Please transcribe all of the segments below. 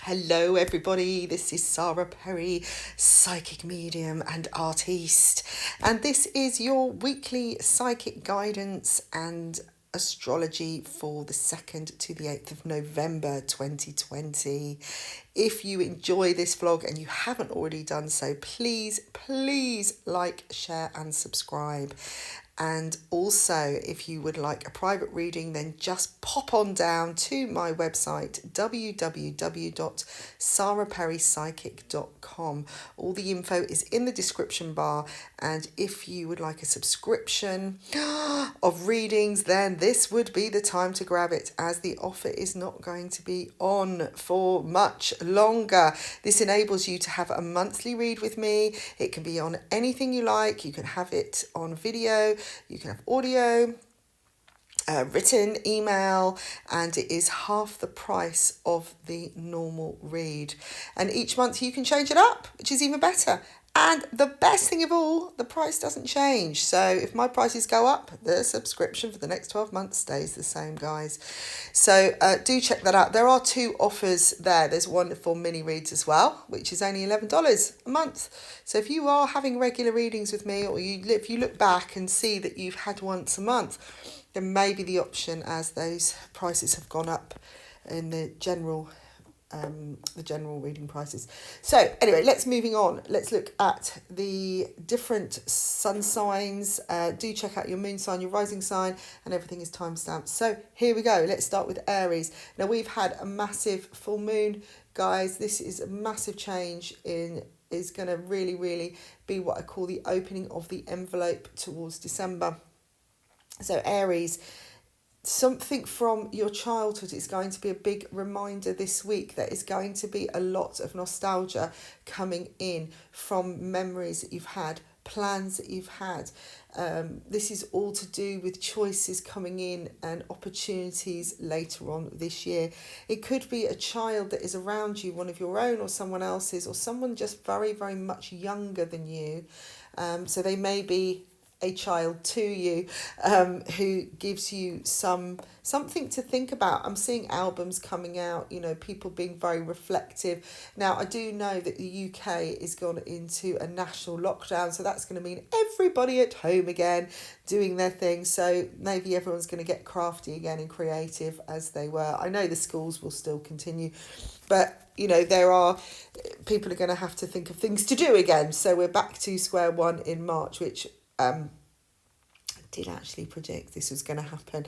Hello everybody, this is Sara Perry, psychic medium and artiste, and this is your weekly psychic guidance and astrology for the 2nd to the 8th of November 2020. If you enjoy this vlog and you haven't already done so, please like, share and subscribe. And also, if you would like a private reading, then just pop on down to my website, www.saraperrypsychic.com. All the info is in the description bar. And if you would like a subscription of readings, then this would be the time to grab it, as the offer is not going to be on for much longer. This enables you to have a monthly read with me. It can be on anything you like. You can have it on video. You can have audio, written, email, and it is half the price of the normal read. And each month you can change it up, which is even better. And the best thing of all, the price doesn't change. So if my prices go up, the subscription for the next 12 months stays the same, guys. So do check that out. There are 2 offers there. There's one for mini reads as well, which is only $11 a month. So if you are having regular readings with me, or if you look back and see that you've had once a month, then maybe the option, as those prices have gone up in the general reading prices. So anyway, let's moving on. Let's look at the different sun signs. Do check out your moon sign, your rising sign, and everything is timestamped. So here we go. Let's start with Aries. Now, we've had a massive full moon, guys. This is a massive change is going to really be what I call the opening of the envelope towards December. So Aries, something from your childhood is going to be a big reminder this week. There is going to be a lot of nostalgia coming in from memories that you've had, plans that you've had. This is all to do with choices coming in and opportunities later on this year. It could be a child that is around you, one of your own or someone else's, or someone just very much younger than you. So they may be a child to you, who gives you something to think about. I'm seeing albums coming out, people being very reflective. Now, I do know that the UK is gone into a national lockdown, so that's going to mean everybody at home again doing their thing. So maybe everyone's going to get crafty again and creative as they were. I know the schools will still continue, but there are people are going to have to think of things to do again. So we're back to square one in March, which I did actually predict this was going to happen.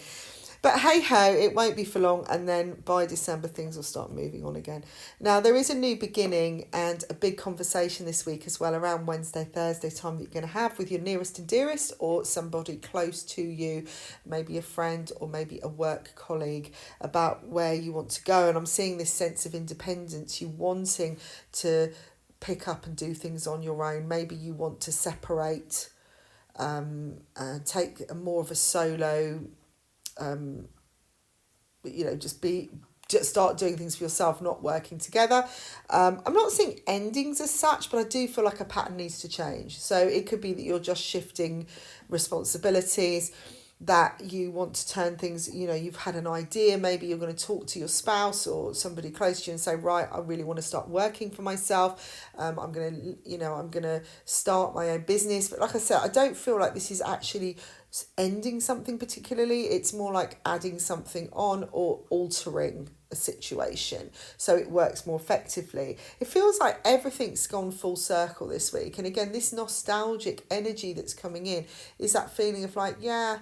But hey-ho, it won't be for long, and then by December things will start moving on again. Now, there is a new beginning and a big conversation this week as well, around Wednesday, Thursday time, that you're going to have with your nearest and dearest, or somebody close to you, maybe a friend or maybe a work colleague, about where you want to go. And I'm seeing this sense of independence, you wanting to pick up and do things on your own. Maybe you want to separate, take more of a solo, just start doing things for yourself, not working together. I'm not seeing endings as such, but I do feel like a pattern needs to change. So it could be that you're just shifting responsibilities, that you want to turn things, you've had an idea, maybe you're going to talk to your spouse or somebody close to you and say, right, I really want to start working for myself. I'm going to start my own business. But like I said, I don't feel like this is actually ending something particularly. It's more like adding something on or altering a situation so it works more effectively. It feels like everything's gone full circle this week. And again, this nostalgic energy that's coming in is that feeling of like, yeah,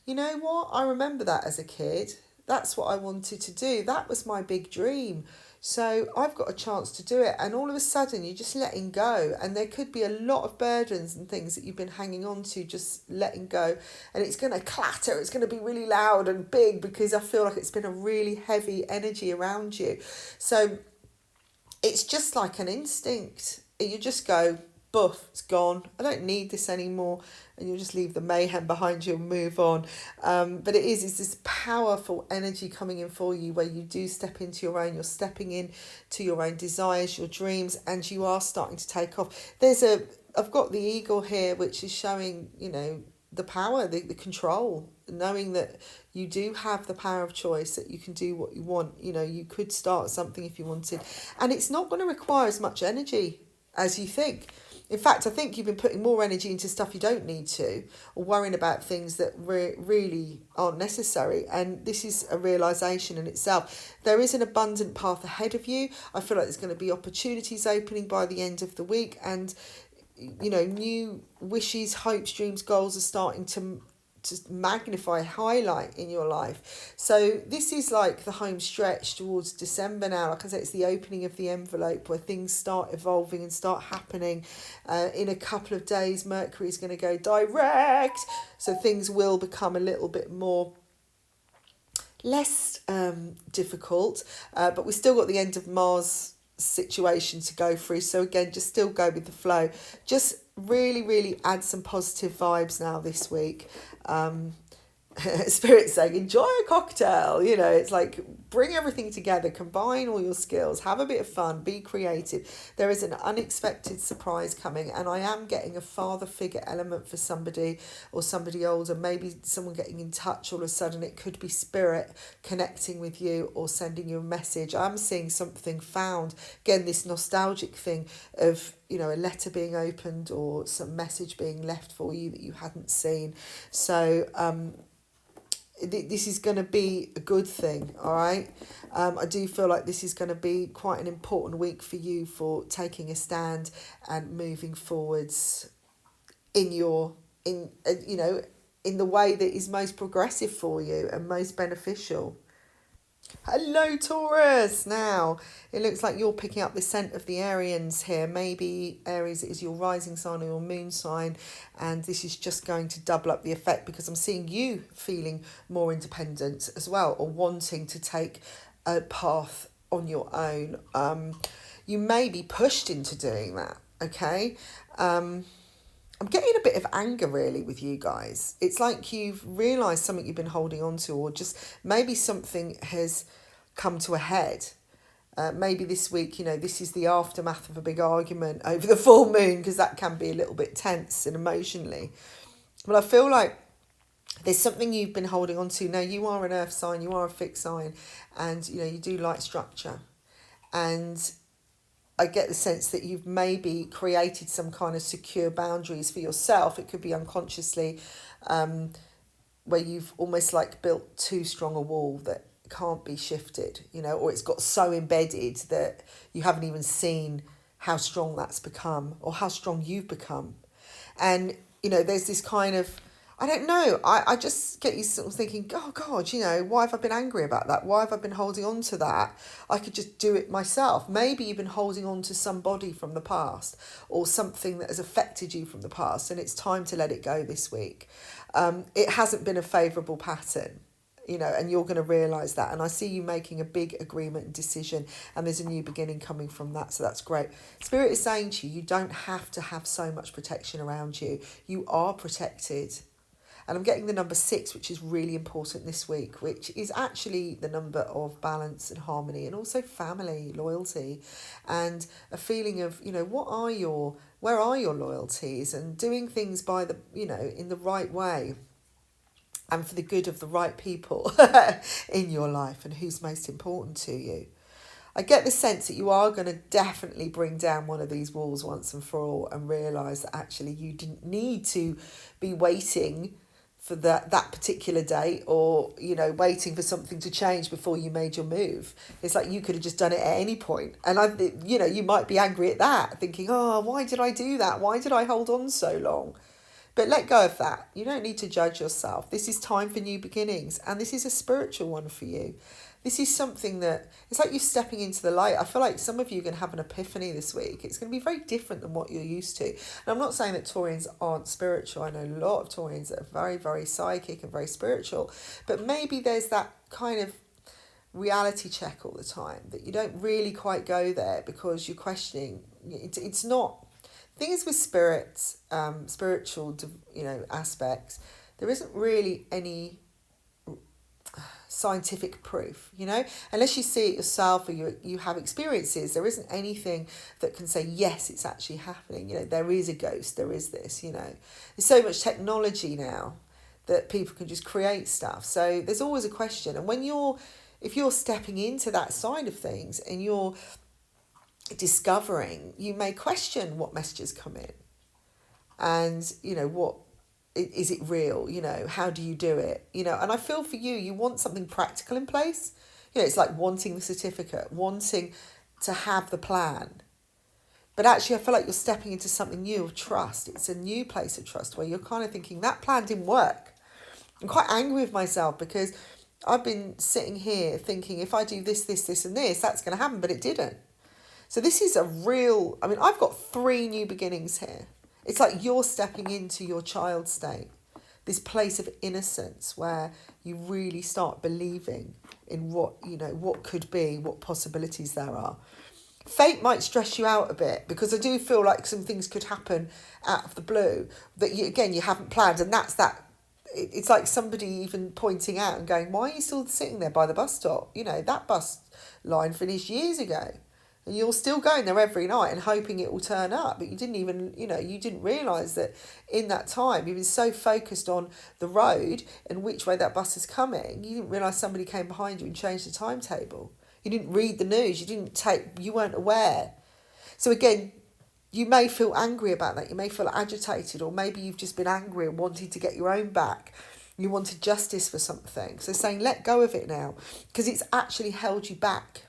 you know what? I remember that as a kid. That's what I wanted to do. That was my big dream. So I've got a chance to do it. And all of a sudden, you're just letting go. And there could be a lot of burdens and things that you've been hanging on to, just letting go. And it's going to clatter. It's going to be really loud and big, because I feel like it's been a really heavy energy around you. So it's just like an instinct. You just go, boof, it's gone. I don't need this anymore. And you'll just leave the mayhem behind you and move on. But it's this powerful energy coming in for you, where you do step into your own. You're stepping in to your own desires, your dreams, and you are starting to take off. I've got the eagle here, which is showing, the power, the control knowing that you do have the power of choice, that you can do what you want. You know, you could start something if you wanted, and it's not going to require as much energy as you think. In fact, I think you've been putting more energy into stuff you don't need to, or worrying about things that really aren't necessary. And this is a realisation in itself. There is an abundant path ahead of you. I feel like there's going to be opportunities opening by the end of the week. And, you know, new wishes, hopes, dreams, goals are starting to magnify, highlight in your life. So this is like the home stretch towards December now. Like I said, it's the opening of the envelope where things start evolving and start happening. In a couple of days, Mercury is going to go direct, so things will become a little bit more less difficult, but we've still got the end of Mars situation to go through. So again, just still go with the flow. Just really add some positive vibes now this week. Spirit saying enjoy a cocktail, you know, it's like bring everything together, combine all your skills, have a bit of fun, be creative. There is an unexpected surprise coming, and I am getting a father figure element for somebody, or somebody older, maybe someone getting in touch all of a sudden. It could be spirit connecting with you or sending you a message. I'm seeing something found, again, this nostalgic thing of, you know, a letter being opened or some message being left for you that you hadn't seen. So this is going to be a good thing, all right? I do feel like this is going to be quite an important week for you for taking a stand and moving forwards in the way that is most progressive for you and most beneficial. Hello, Taurus. Now, it looks like you're picking up the scent of the Arians here. Maybe Aries is your rising sign or your moon sign, and this is just going to double up the effect, because I'm seeing you feeling more independent as well, or wanting to take a path on your own. You may be pushed into doing that, okay? I'm getting a bit of anger really with you guys. It's like you've realised something you've been holding on to, or just maybe something has come to a head. Maybe this week, you know, this is the aftermath of a big argument over the full moon, because that can be a little bit tense and emotionally. But I feel like there's something you've been holding on to. Now, you are an earth sign, you are a fixed sign, and, you know, you do like structure. And I get the sense that you've maybe created some kind of secure boundaries for yourself. It could be unconsciously, where you've almost like built too strong a wall that can't be shifted, you know, or it's got so embedded that you haven't even seen how strong that's become or how strong you've become. And, you know, there's this kind of, I don't know, I just get you sort of thinking, oh God, you know, why have I been angry about that? Why have I been holding on to that? I could just do it myself. Maybe you've been holding on to somebody from the past, or something that has affected you from the past, and it's time to let it go this week. It hasn't been a favourable pattern, you know, and you're going to realise that. And I see you making a big agreement and decision, and there's a new beginning coming from that. So that's great. Spirit is saying to you, you don't have to have so much protection around you. You are protected. And I'm getting the number 6, which is really important this week, which is actually the number of balance and harmony, and also family, loyalty, and a feeling of, you know, where are your loyalties, and doing things by the, you know, in the right way, and for the good of the right people in your life, and who's most important to you. I get the sense that you are going to definitely bring down one of these walls once and for all, and realise that actually you didn't need to be waiting for that particular date, or, you know, waiting for something to change before you made your move. It's like you could have just done it at any point. And you know, you might be angry at that, thinking, oh, why did I do that? Why did I hold on so long? But let go of that. You don't need to judge yourself. This is time for new beginnings, and this is a spiritual one for you. This is something that, it's like you're stepping into the light. I feel like some of you are going to have an epiphany this week. It's going to be very different than what you're used to. And I'm not saying that Taurians aren't spiritual. I know a lot of Taurians that are very, very psychic and very spiritual. But maybe there's that kind of reality check all the time, that you don't really quite go there because you're questioning. It's not. Things with spirits, spiritual, you know, aspects, there isn't really any scientific proof, you know, unless you see it yourself or you have experiences. There isn't anything that can say, yes, it's actually happening. You know, there is a ghost, there is this, you know. There's so much technology now that people can just create stuff. So there's always a question. And if you're stepping into that side of things and you're discovering, you may question what messages come in. And, what is it real? How do you do it? And I feel for you, you want something practical in place. It's like wanting the certificate, wanting to have the plan. But actually, I feel like you're stepping into something new of trust. It's a new place of trust where you're kind of thinking, that plan didn't work. I'm quite angry with myself because I've been sitting here thinking, if I do this, this, and this, that's going to happen, but it didn't. So this is I've got 3 new beginnings here. It's like you're stepping into your child state, this place of innocence where you really start believing in what could be, what possibilities there are. Fate might stress you out a bit because I do feel like some things could happen out of the blue that you haven't planned, and that's that. It's like somebody even pointing out and going, why are you still sitting there by the bus stop? That bus line finished years ago. And you're still going there every night and hoping it will turn up. But you didn't even, you didn't realise that in that time, you've been so focused on the road and which way that bus is coming, you didn't realise somebody came behind you and changed the timetable. You didn't read the news. You weren't aware. So again, you may feel angry about that. You may feel agitated, or maybe you've just been angry and wanted to get your own back. You wanted justice for something. So saying, let go of it now, because it's actually held you back.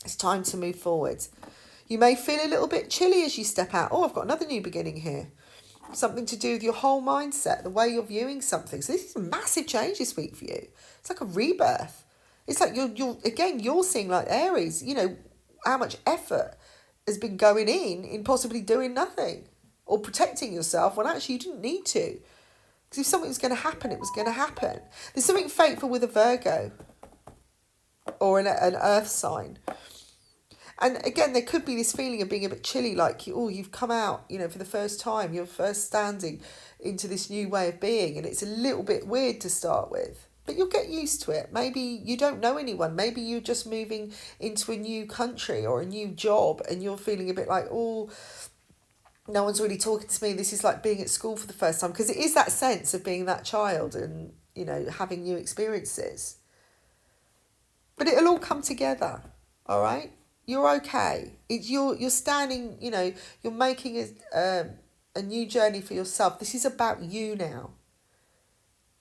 It's time to move forward. You may feel a little bit chilly as you step out. Oh, I've got another new beginning here. Something to do with your whole mindset, the way you're viewing something. So this is a massive change this week for you. It's like a rebirth. It's like you're seeing like Aries, how much effort has been going in possibly doing nothing or protecting yourself when actually you didn't need to. Because if something was going to happen, it was going to happen. There's something fateful with a Virgo or an earth sign. And again, there could be this feeling of being a bit chilly, like, you've come out, for the first time, you're first standing into this new way of being, and it's a little bit weird to start with. But you'll get used to it. Maybe you don't know anyone. Maybe you're just moving into a new country or a new job, and you're feeling a bit like, no one's really talking to me. This is like being at school for the first time, because it is that sense of being that child and, having new experiences. But it'll all come together, all right? You're okay. You're standing, you're making a new journey for yourself. This is about you now.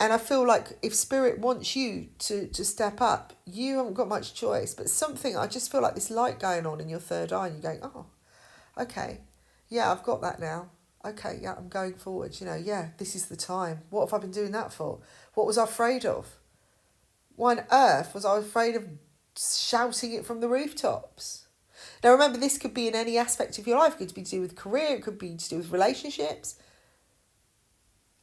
And I feel like if Spirit wants you to step up, you haven't got much choice. But I just feel like this light going on in your third eye, and you're going, oh, okay. Yeah, I've got that now. Okay, yeah, I'm going forward. This is the time. What have I been doing that for? What was I afraid of? Why on earth was I afraid of shouting it from the rooftops? Now remember, this could be in any aspect of your life. It could be to do with career, it could be to do with relationships.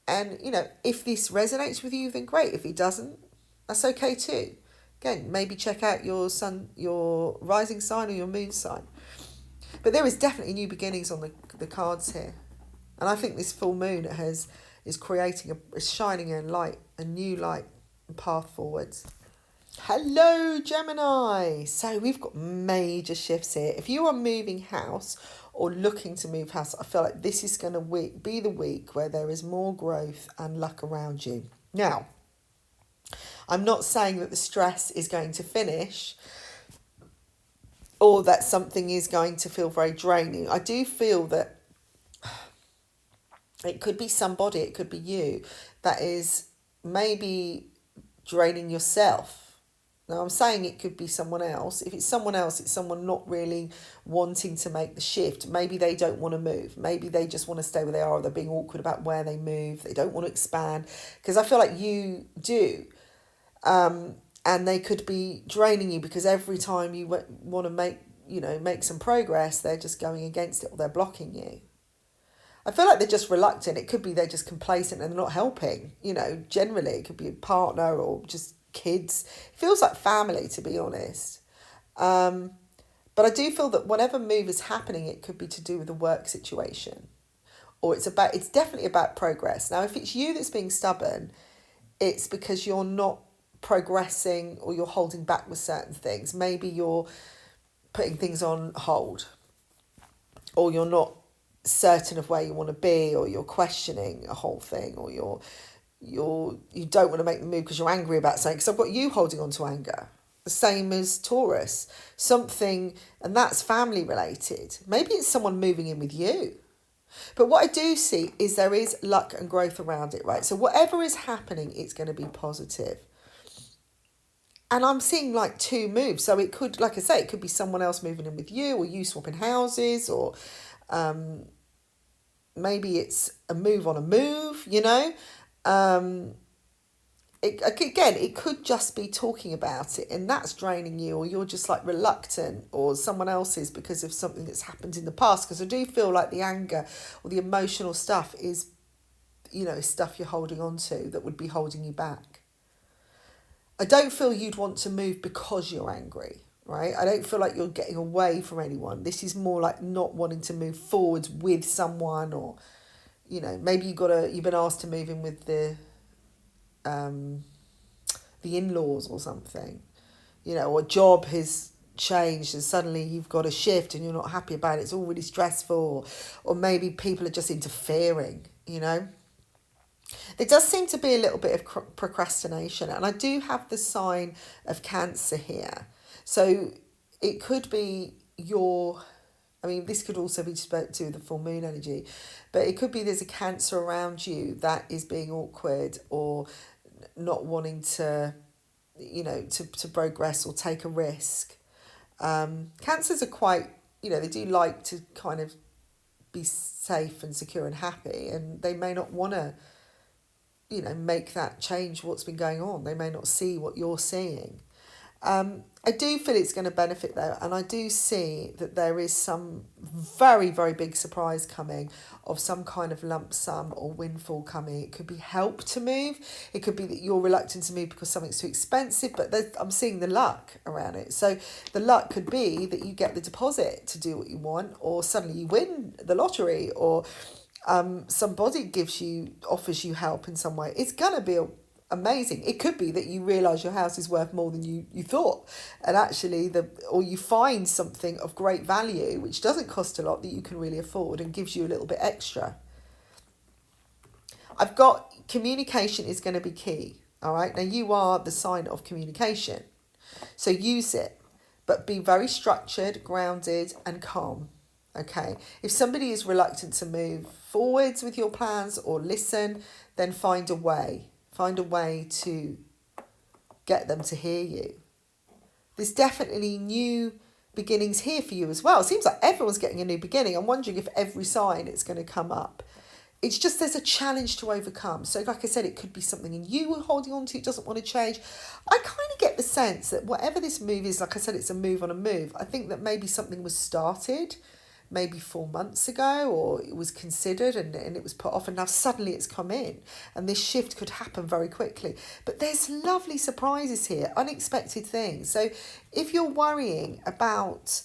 And, if this resonates with you, then great. If it doesn't, that's okay too. Again, maybe check out your rising sign or your moon sign. But there is definitely new beginnings on the cards here. And I think this full moon is creating is shining a new light and path forwards. Hello, Gemini. So we've got major shifts here. If you are moving house or looking to move house, I feel like this is going to be the week where there is more growth and luck around you. Now, I'm not saying that the stress is going to finish or that something is going to feel very draining. I do feel that it could be somebody, it could be you, that is maybe draining yourself. Now, I'm saying it could be someone else. If it's someone else, it's someone not really wanting to make the shift. Maybe they don't want to move. Maybe they just want to stay where they are, or they're being awkward about where they move. They don't want to expand. Because I feel like you do. And they could be draining you because every time you want to make some progress, they're just going against it or they're blocking you. I feel like they're just reluctant. It could be they're just complacent and they're not helping. Generally, it could be a partner or just kids. It feels like family, to be honest. But I do feel that whatever move is happening, it could be to do with the work situation, or it's definitely about progress. Now, if it's you that's being stubborn, it's because you're not progressing or you're holding back with certain things. Maybe you're putting things on hold, or you're not certain of where you want to be, or you're questioning a whole thing, or you're you don't want to make the move because you're angry about something, because I've got you holding on to anger. The same as Taurus. Something, and that's family related. Maybe it's someone moving in with you. But what I do see is there is luck and growth around it, right? So whatever is happening, it's going to be positive. And I'm seeing like two moves. So it could, like I say, it could be someone else moving in with you, or you swapping houses, or maybe it's a move on a move, you know. It could just be talking about it, and that's draining you, or you're just like reluctant, or someone else is, because of something that's happened in the past. Because I do feel like the anger or the emotional stuff is, you know, stuff you're holding on to that would be holding you back. I don't feel you'd want to move because you're angry, right? I don't feel like you're getting away from anyone. This is more like not wanting to move forwards with someone, or, you know, maybe you've been asked to move in with the in-laws or something, you know, or a job has changed and suddenly you've got a shift and you're not happy about it. It's all really stressful, or maybe people are just interfering, you know. There does seem to be a little bit of procrastination, and I do have the sign of Cancer here. So it could be this could also be spoke to the full moon energy, but it could be there's a Cancer around you that is being awkward, or not wanting to, you know, to progress or take a risk. Cancers are quite, you know, they do like to kind of be safe and secure and happy, and they may not want to, you know, make that change what's been going on. They may not see what you're seeing. I do feel it's going to benefit though, and I do see that there is some very, very big surprise coming, of some kind of lump sum or windfall coming. It could be help to move. It could be that you're reluctant to move because something's too expensive, but I'm seeing the luck around it. So the luck could be that you get the deposit to do what you want, or suddenly you win the lottery, or somebody offers you help in some way. It's going to be amazing. It could be that you realise your house is worth more than you thought, and actually or you find something of great value which doesn't cost a lot that you can really afford and gives you a little bit extra. I've got communication is going to be key. All right, now you are the sign of communication, so use it, but be very structured, grounded and calm. Okay, if somebody is reluctant to move forwards with your plans or listen, then find a way to get them to hear you. There's definitely new beginnings here for you as well. It seems like everyone's getting a new beginning. I'm wondering if every sign it's going to come up. It's just there's a challenge to overcome. So like I said, it could be something in you we're holding on to, it doesn't want to change. I kind of get the sense that whatever this move is, like I said, it's a move on a move. I think that maybe something was started maybe 4 months ago, or it was considered and it was put off, and now suddenly it's come in, and this shift could happen very quickly. But there's lovely surprises here, unexpected things. So if you're worrying about,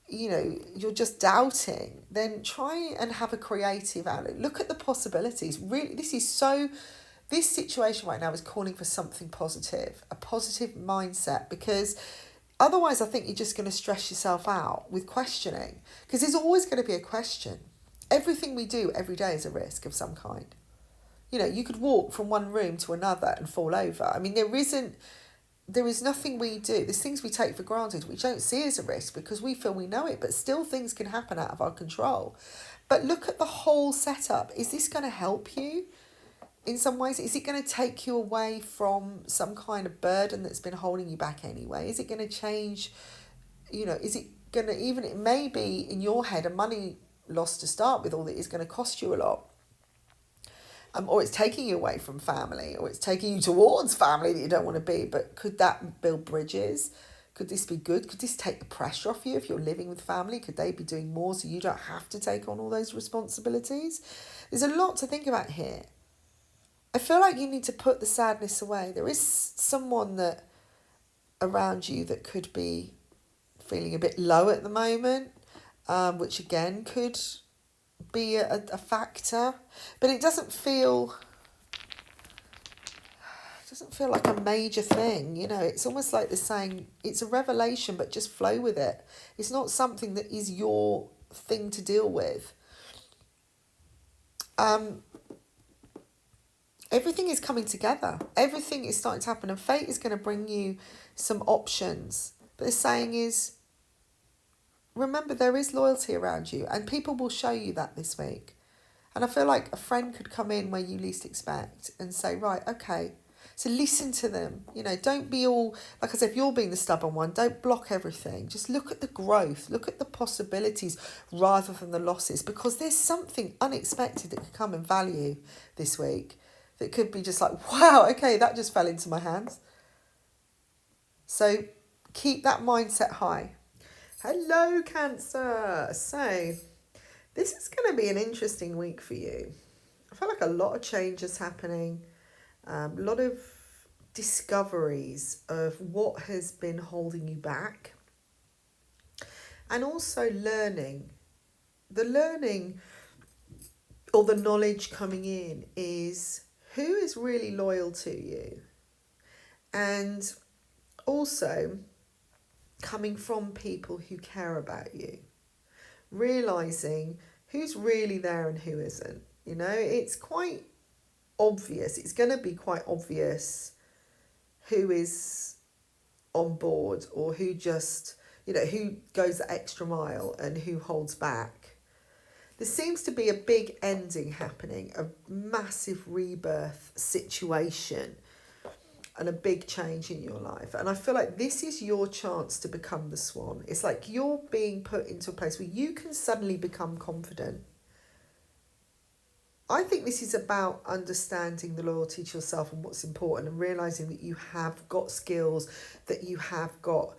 you know, you're just doubting, then try and have a creative outlook. Look at the possibilities. Really, this situation right now is calling for something positive, a positive mindset, because otherwise, I think you're just going to stress yourself out with questioning, because there's always going to be a question. Everything we do every day is a risk of some kind. You know, you could walk from one room to another and fall over. I mean, there is nothing we do. There's things we take for granted which don't see as a risk because we feel we know it, but still things can happen out of our control. But look at the whole setup. Is this going to help you? In some ways, is it going to take you away from some kind of burden that's been holding you back anyway? Is it going to change, you know, is it going to, even it may be in your head a money loss to start with, or that is going to cost you a lot. Or it's taking you away from family, or it's taking you towards family that you don't want to be. But could that build bridges? Could this be good? Could this take the pressure off you if you're living with family? Could they be doing more so you don't have to take on all those responsibilities? There's a lot to think about here. I feel like you need to put the sadness away. There is someone that around you that could be feeling a bit low at the moment, which again could be a factor, but it doesn't feel like a major thing. You know, it's almost like they're saying it's a revelation, but just flow with it. It's not something that is your thing to deal with. everything is coming together. Everything is starting to happen, and fate is going to bring you some options. But the saying is, remember, there is loyalty around you, and people will show you that this week. And I feel like a friend could come in where you least expect and say, right, okay, so listen to them. You know, don't be all, like I said, if you're being the stubborn one, don't block everything. Just look at the growth, look at the possibilities rather than the losses, because there's something unexpected that could come in value this week that could be just like, wow, okay, that just fell into my hands. So keep that mindset high. Hello, Cancer. So this is going to be an interesting week for you. I feel like a lot of change is happening, a lot of discoveries of what has been holding you back, and also learning. The learning or the knowledge coming in is who is really loyal to you, and also coming from people who care about you, realizing who's really there and who isn't. You know, it's quite obvious. It's going to be quite obvious who is on board or who just, you know, who goes the extra mile and who holds back. There seems to be a big ending happening, a massive rebirth situation and a big change in your life. And I feel like this is your chance to become the swan. It's like you're being put into a place where you can suddenly become confident. I think this is about understanding the loyalty to yourself and what's important, and realising that you have got skills, that you have got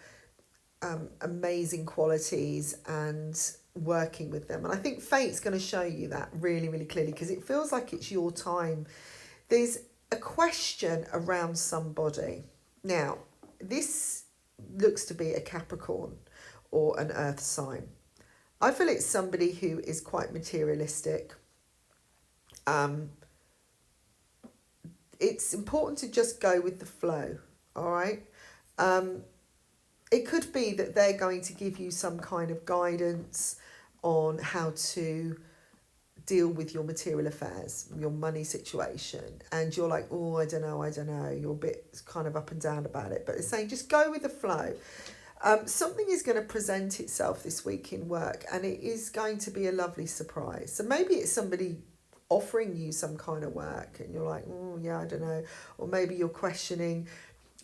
amazing qualities, and working with them. And I think fate's going to show you that really, really clearly, because it feels like it's your time. There's a question around somebody. Now, this looks to be a Capricorn or an earth sign. I feel it's somebody who is quite materialistic. It's important to just go with the flow, all right? It could be that they're going to give you some kind of guidance on how to deal with your material affairs, your money situation, and you're like, oh, I don't know, you're a bit kind of up and down about it, but it's saying just go with the flow. Something is going to present itself this week in work, and it is going to be a lovely surprise. So maybe it's somebody offering you some kind of work and you're like, oh yeah, I don't know, or maybe you're questioning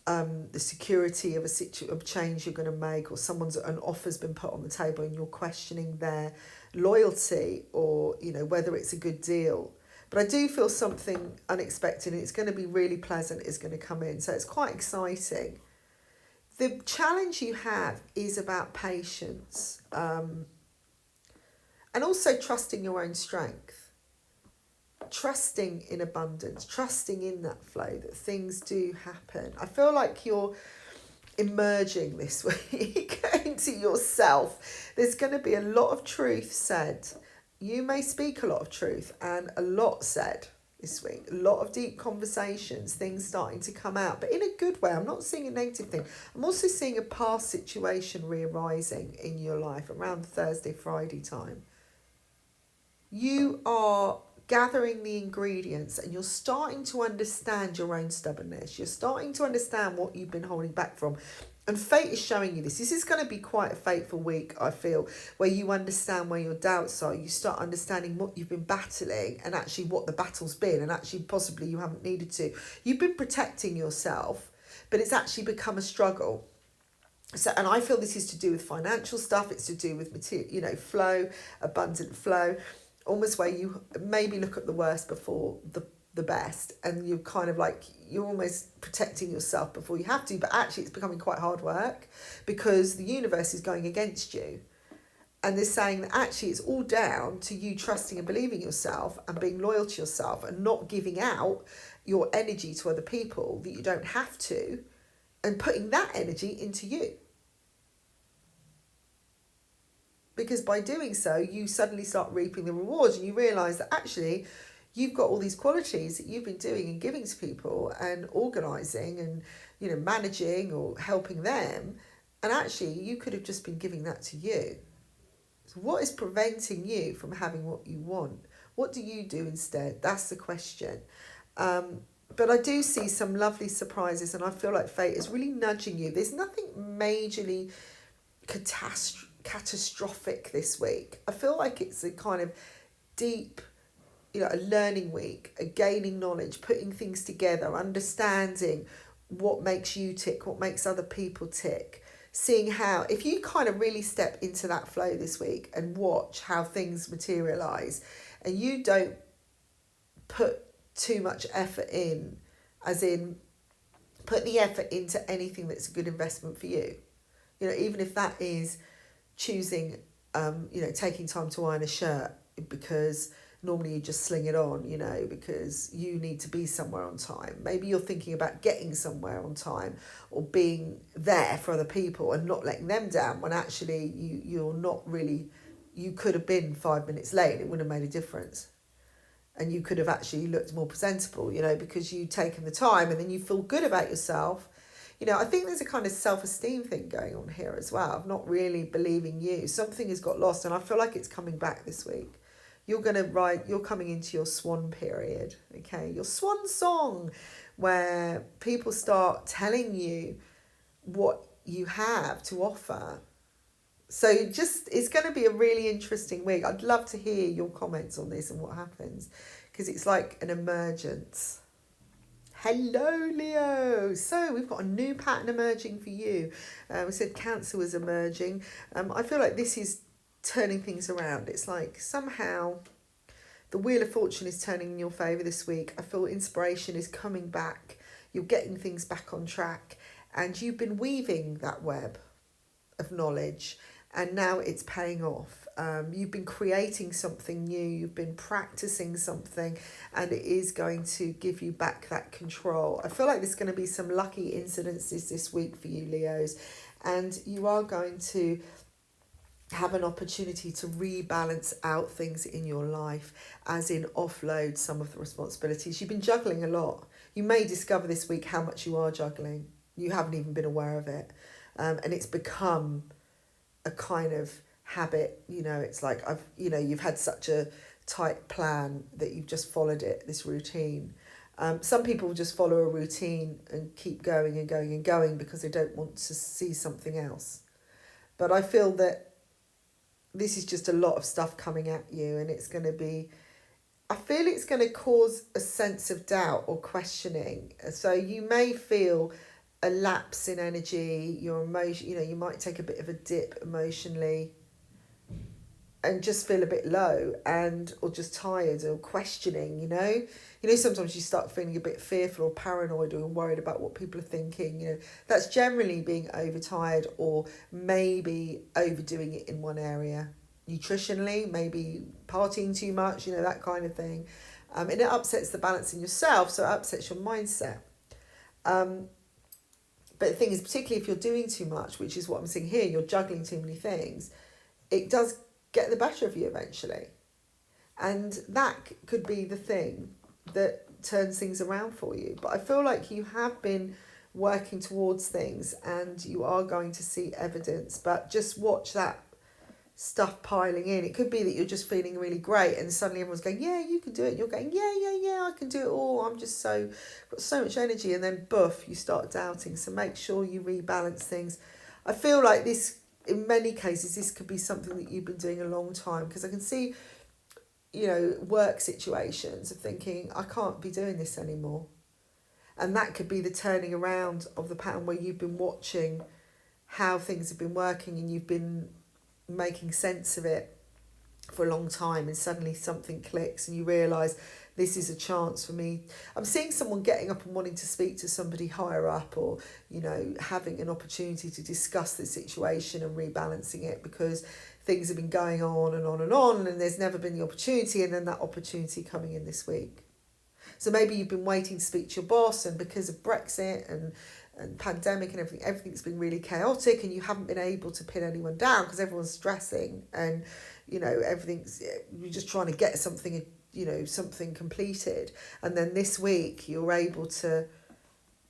the security of of change you're going to make, or an offer's been put on the table and you're questioning their loyalty, or you know, whether it's a good deal. But I do feel something unexpected, and it's going to be really pleasant, is going to come in, so it's quite exciting. The challenge you have is about patience, and also trusting your own strength. Trusting in abundance, trusting in that flow, that things do happen. I feel like you're emerging this week into yourself. There's going to be a lot of truth said. You may speak a lot of truth, and a lot said this week. A lot of deep conversations, things starting to come out, but in a good way. I'm not seeing a negative thing. I'm also seeing a past situation re-arising in your life around Thursday, Friday time. You are gathering the ingredients, and you're starting to understand your own stubbornness. You're starting to understand what you've been holding back from. And fate is showing you this. This is going to be quite a fateful week, I feel, where you understand where your doubts are. You start understanding what you've been battling, and actually what the battle's been, and actually possibly you haven't needed to. You've been protecting yourself, but it's actually become a struggle. So, and I feel this is to do with financial stuff. It's to do with material, you know, flow, abundant flow. Almost where you maybe look at the worst before the best, and you're kind of like, you're almost protecting yourself before you have to, but actually it's becoming quite hard work because the universe is going against you, and they're saying that actually it's all down to you trusting and believing yourself and being loyal to yourself and not giving out your energy to other people that you don't have to, and putting that energy into you. Because by doing so, you suddenly start reaping the rewards, and you realise that actually you've got all these qualities that you've been doing and giving to people and organising and, you know, managing or helping them. And actually you could have just been giving that to you. So what is preventing you from having what you want? What do you do instead? That's the question. But I do see some lovely surprises, and I feel like fate is really nudging you. There's nothing majorly catastrophic this week. I feel like it's a kind of deep, a learning week, a gaining knowledge, putting things together, understanding what makes you tick, what makes other people tick, seeing how, if you kind of really step into that flow this week and watch how things materialize, and you don't put too much effort in, as in put the effort into anything that's a good investment for you, even if that is choosing, taking time to iron a shirt because normally you just sling it on, because you need to be somewhere on time. Maybe you're thinking about getting somewhere on time or being there for other people and not letting them down, when actually you're not really, you could have been 5 minutes late. It wouldn't have made a difference. And you could have actually looked more presentable, because you've taken the time, and then you feel good about yourself. I think there's a kind of self-esteem thing going on here as well, of not really believing you. Something has got lost, and I feel like it's coming back this week. You're coming into your swan period, okay? Your swan song, where people start telling you what you have to offer. So it's going to be a really interesting week. I'd love to hear your comments on this and what happens, because it's like an emergence. Hello, Leo. So we've got a new pattern emerging for you. We said Cancer was emerging. I feel like this is turning things around. It's like somehow the Wheel of Fortune is turning in your favour this week. I feel inspiration is coming back. You're getting things back on track, and you've been weaving that web of knowledge, and now it's paying off. You've been creating something new, you've been practicing something, and it is going to give you back that control. I feel like there's going to be some lucky incidences this week for you, Leos, and you are going to have an opportunity to rebalance out things in your life, as in offload some of the responsibilities. You've been juggling a lot. You may discover this week how much you are juggling. You haven't even been aware of it. And it's become a kind of habit. It's like you've had such a tight plan that you've just followed it, this routine. Some people just follow a routine and keep going and going and going because they don't want to see something else. But I feel that this is just a lot of stuff coming at you, and it's going to cause a sense of doubt or questioning. So you may feel a lapse in energy, your emotion, you might take a bit of a dip emotionally and just feel a bit low or just tired or questioning, sometimes you start feeling a bit fearful or paranoid or worried about what people are thinking, that's generally being overtired or maybe overdoing it in one area. Nutritionally, maybe partying too much, that kind of thing. And it upsets the balance in yourself, so it upsets your mindset. But the thing is, particularly if you're doing too much, which is what I'm seeing here, you're juggling too many things, it does get the better of you eventually. And that could be the thing that turns things around for you. But I feel like you have been working towards things and you are going to see evidence, but just watch that stuff piling in. It could be that you're just feeling really great and suddenly everyone's going, yeah, you can do it. You're going, yeah, I can do it all. I'm just got so much energy, and then boof, you start doubting. So make sure you rebalance things. I feel like this, in many cases, this could be something that you've been doing a long time, because I can see, work situations of thinking, I can't be doing this anymore. And that could be the turning around of the pattern where you've been watching how things have been working and you've been making sense of it for a long time, and suddenly something clicks and you realise this is a chance for me. I'm seeing someone getting up and wanting to speak to somebody higher up, or having an opportunity to discuss the situation and rebalancing it, because things have been going on and on and on, and there's never been the opportunity, and then that opportunity coming in this week. So maybe you've been waiting to speak to your boss, and because of Brexit and pandemic and everything's been really chaotic, and you haven't been able to pin anyone down because everyone's stressing, and you're just trying to get something completed. And then this week you're able to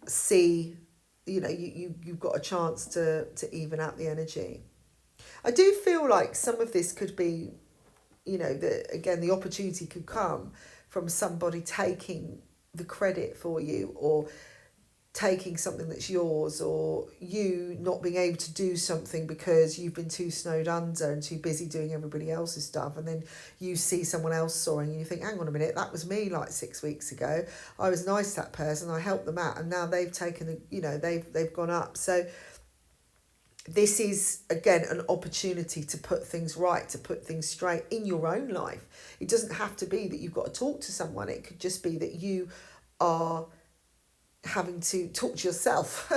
see, you've got a chance to even out the energy. I do feel like some of this could be, the opportunity could come from somebody taking the credit for you, or taking something that's yours, or you not being able to do something because you've been too snowed under and too busy doing everybody else's stuff, and then you see someone else soaring and you think, hang on a minute, that was me like 6 weeks ago. I was nice to that person, I helped them out, and now they've taken they've gone up. So this is again an opportunity to put things right, to put things straight in your own life. It doesn't have to be that you've got to talk to someone. It could just be that you are having to talk to yourself,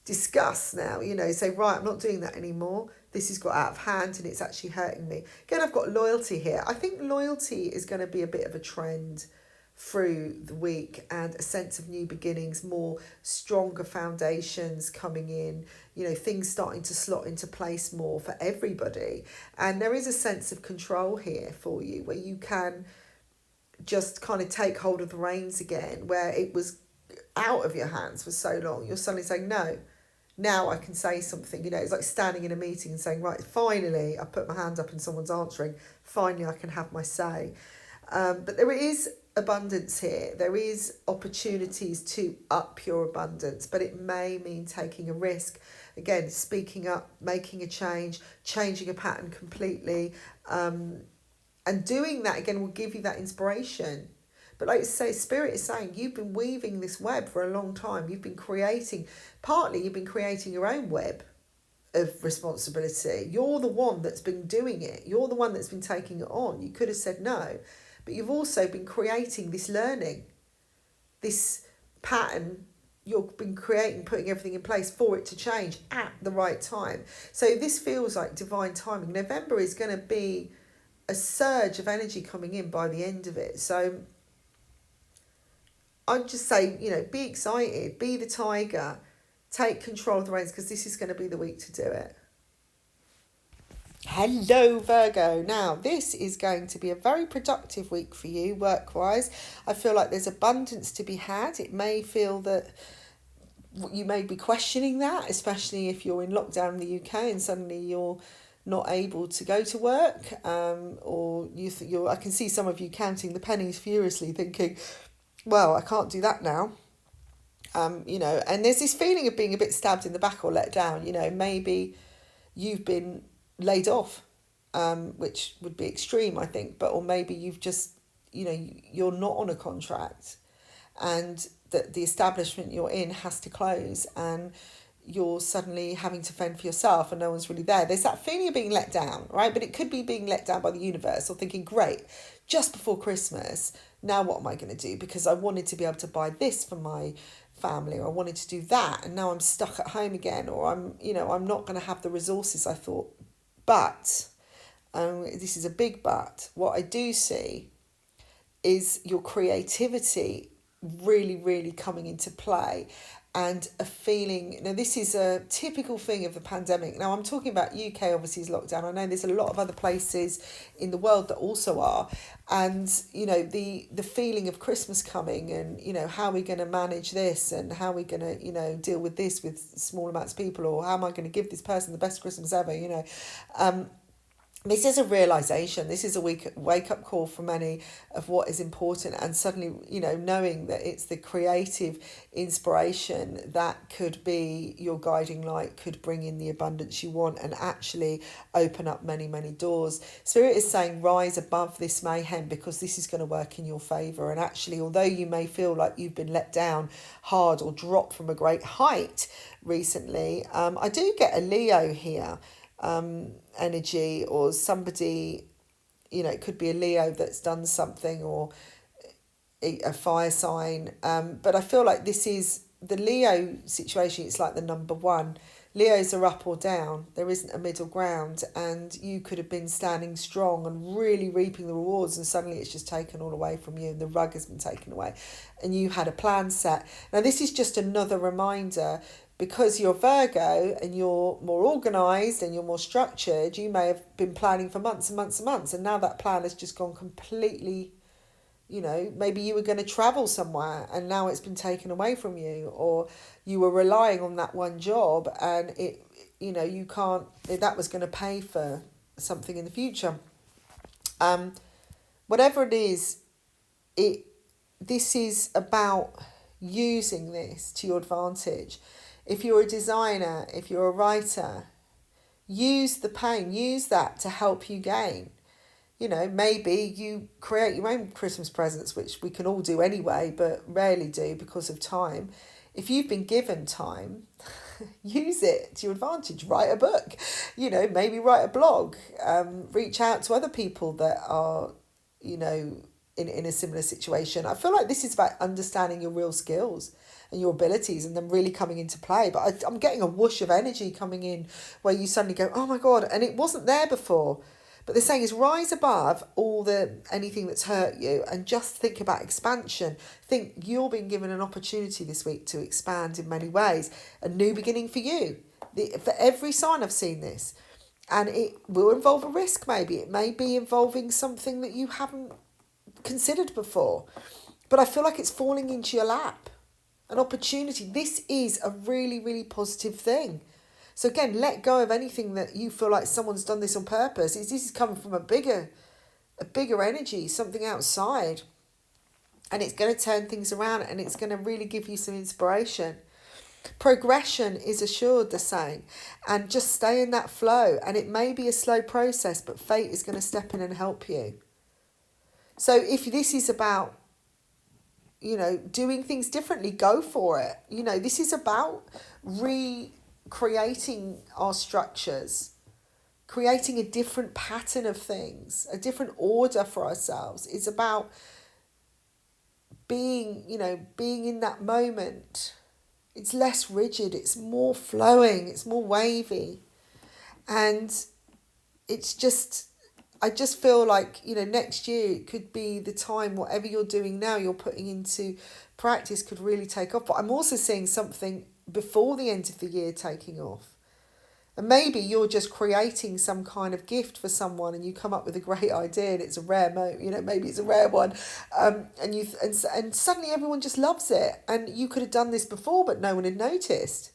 discuss now, say, right, I'm not doing that anymore. This has got out of hand and it's actually hurting me. Again, I've got loyalty here. I think loyalty is going to be a bit of a trend through the week, and a sense of new beginnings, more stronger foundations coming in, things starting to slot into place more for everybody. And there is a sense of control here for you, where you can just kind of take hold of the reins again, where it was out of your hands for so long. You're suddenly saying, no, now I can say something. It's like standing in a meeting and saying, right, finally I put my hand up and someone's answering, finally I can have my say. But there is abundance here. There is opportunities to up your abundance, but it may mean taking a risk. Again, speaking up, making a change, changing a pattern completely. And doing that again will give you that inspiration. But like I say, Spirit is saying you've been weaving this web for a long time. You've been creating your own web of responsibility. You're the one that's been doing it. You're the one that's been taking it on. You could have said no, but you've also been creating this learning, this pattern. You've been putting everything in place for it to change at the right time. So this feels like divine timing. November is going to be a surge of energy coming in by the end of it. So I'd just say, be excited, be the tiger, take control of the reins, because this is going to be the week to do it. Hello, Virgo. Now, this is going to be a very productive week for you, work-wise. I feel like there's abundance to be had. It may feel that you may be questioning that, especially if you're in lockdown in the UK and suddenly you're not able to go to work, or I can see some of you counting the pennies furiously, thinking, well, I can't do that now. And there's this feeling of being a bit stabbed in the back or let down. Maybe you've been laid off, which would be extreme, I think, or maybe you've just, you're not on a contract, and that the establishment you're in has to close, and you're suddenly having to fend for yourself and no one's really there. There's that feeling of being let down, right? But it could be being let down by the universe, or thinking, great, just before Christmas, now what am I going to do? Because I wanted to be able to buy this for my family, or I wanted to do that, and now I'm stuck at home again, or I'm not going to have the resources I thought. But, this is a big but, what I do see is your creativity really, really coming into play, and a feeling. Now, this is a typical thing of the pandemic. Now, I'm talking about UK, obviously, is lockdown. I know there's a lot of other places in the world that also are. And, the feeling of Christmas coming, and, how are we going to manage this, and how are we going to, deal with this with small amounts of people, or how am I going to give this person the best Christmas ever, This is a realisation. This is a wake-up call for many of what is important, and suddenly, knowing that it's the creative inspiration that could be your guiding light, could bring in the abundance you want and actually open up many, many doors. Spirit is saying rise above this mayhem, because this is going to work in your favour. And actually, although you may feel like you've been let down hard or dropped from a great height recently, I do get a Leo here. Energy, or somebody, it could be a Leo that's done something, or a fire sign, but I feel like this is the Leo situation. It's like the number one. Leos are up or down. There isn't a middle ground, and you could have been standing strong and really reaping the rewards, and suddenly it's just taken all away from you, and the rug has been taken away, and you had a plan set. Now, this is just another reminder. Because you're Virgo and you're more organised and you're more structured, you may have been planning for months and months and months, and now that plan has just gone completely, maybe you were going to travel somewhere and now it's been taken away from you, or you were relying on that one job and it, you can't, that was going to pay for something in the future. Whatever it is, this is about using this to your advantage. If you're a designer, if you're a writer, use the pain, use that to help you gain. You know, maybe you create your own Christmas presents, which we can all do anyway, but rarely do because of time. If you've been given time, use it to your advantage. Write a book, you know, maybe write a blog, reach out to other people that are, you know, in a similar situation. I feel like this is about understanding your real skills and your abilities and them really coming into play. But I'm getting a whoosh of energy coming in where you suddenly go, oh my God, and it wasn't there before. But they're saying is rise above anything that's hurt you and just think about expansion. Think you're being given an opportunity this week to expand in many ways. A new beginning for you. For every sign I've seen this. And it will involve a risk maybe. It may be involving something that you haven't considered before. But I feel like it's falling into your lap. An opportunity. This is a really, really positive thing. So again, let go of anything that you feel like someone's done this on purpose. This is coming from a bigger energy, something outside. And it's going to turn things around and it's going to really give you some inspiration. Progression is assured, they're saying. And just stay in that flow. And it may be a slow process, but fate is going to step in and help you. So if this is about, you know, doing things differently, go for it. You know, this is about creating our structures, creating a different pattern of things, a different order for ourselves. It's about being in that moment. It's less rigid, it's more flowing, it's more wavy. And it's just, I just feel like, you know, next year could be the time, whatever you're doing now, you're putting into practice could really take off. But I'm also seeing something before the end of the year taking off. And maybe you're just creating some kind of gift for someone and you come up with a great idea and it's a rare maybe it's a rare one, and suddenly everyone just loves it. And you could have done this before but no one had noticed.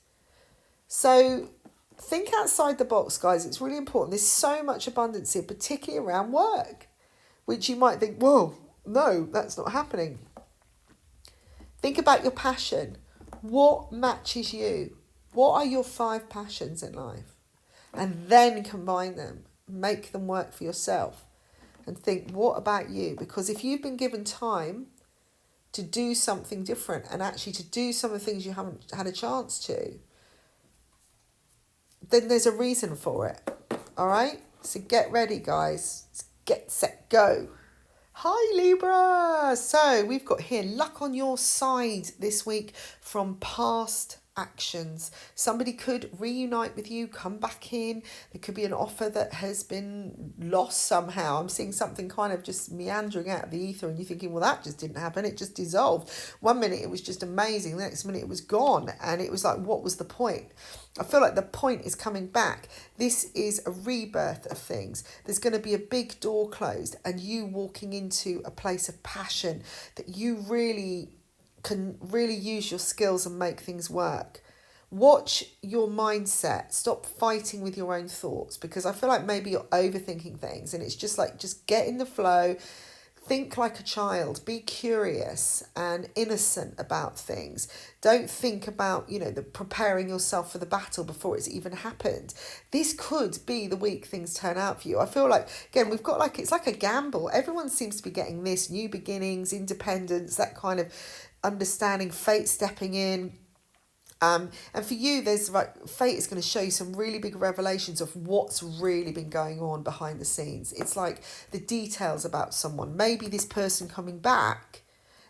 So think outside the box, guys. It's really important. There's so much abundance here, particularly around work, which you might think, whoa, no, that's not happening. Think about your passion. What matches you? What are your 5 passions in life? And then combine them. Make them work for yourself. And think, what about you? Because if you've been given time to do something different and actually to do some of the things you haven't had a chance to, then there's a reason for it. All right? So get ready, guys. Get set, go. Hi Libra! So we've got here luck on your side this week from past actions. Somebody could reunite with you, come back in. There could be an offer that has been lost somehow. I'm seeing something kind of just meandering out of the ether and you're thinking, well, that just didn't happen. It just dissolved. One minute it was just amazing. The next minute it was gone. And it was like, what was the point? I feel like the point is coming back. This is a rebirth of things. There's going to be a big door closed and you walking into a place of passion that you really can really use your skills and make things work. Watch your mindset. Stop fighting with your own thoughts, because I feel like maybe you're overthinking things and it's just like, just get in the flow. Think like a child. Be curious and innocent about things. Don't think about, the preparing yourself for the battle before it's even happened. This could be the week things turn out for you. I feel like, again, we've got it's like a gamble. Everyone seems to be getting this, new beginnings, independence, that kind of understanding, fate stepping in. And for you, there's fate is going to show you some really big revelations of what's really been going on behind the scenes. It's like the details about someone. Maybe this person coming back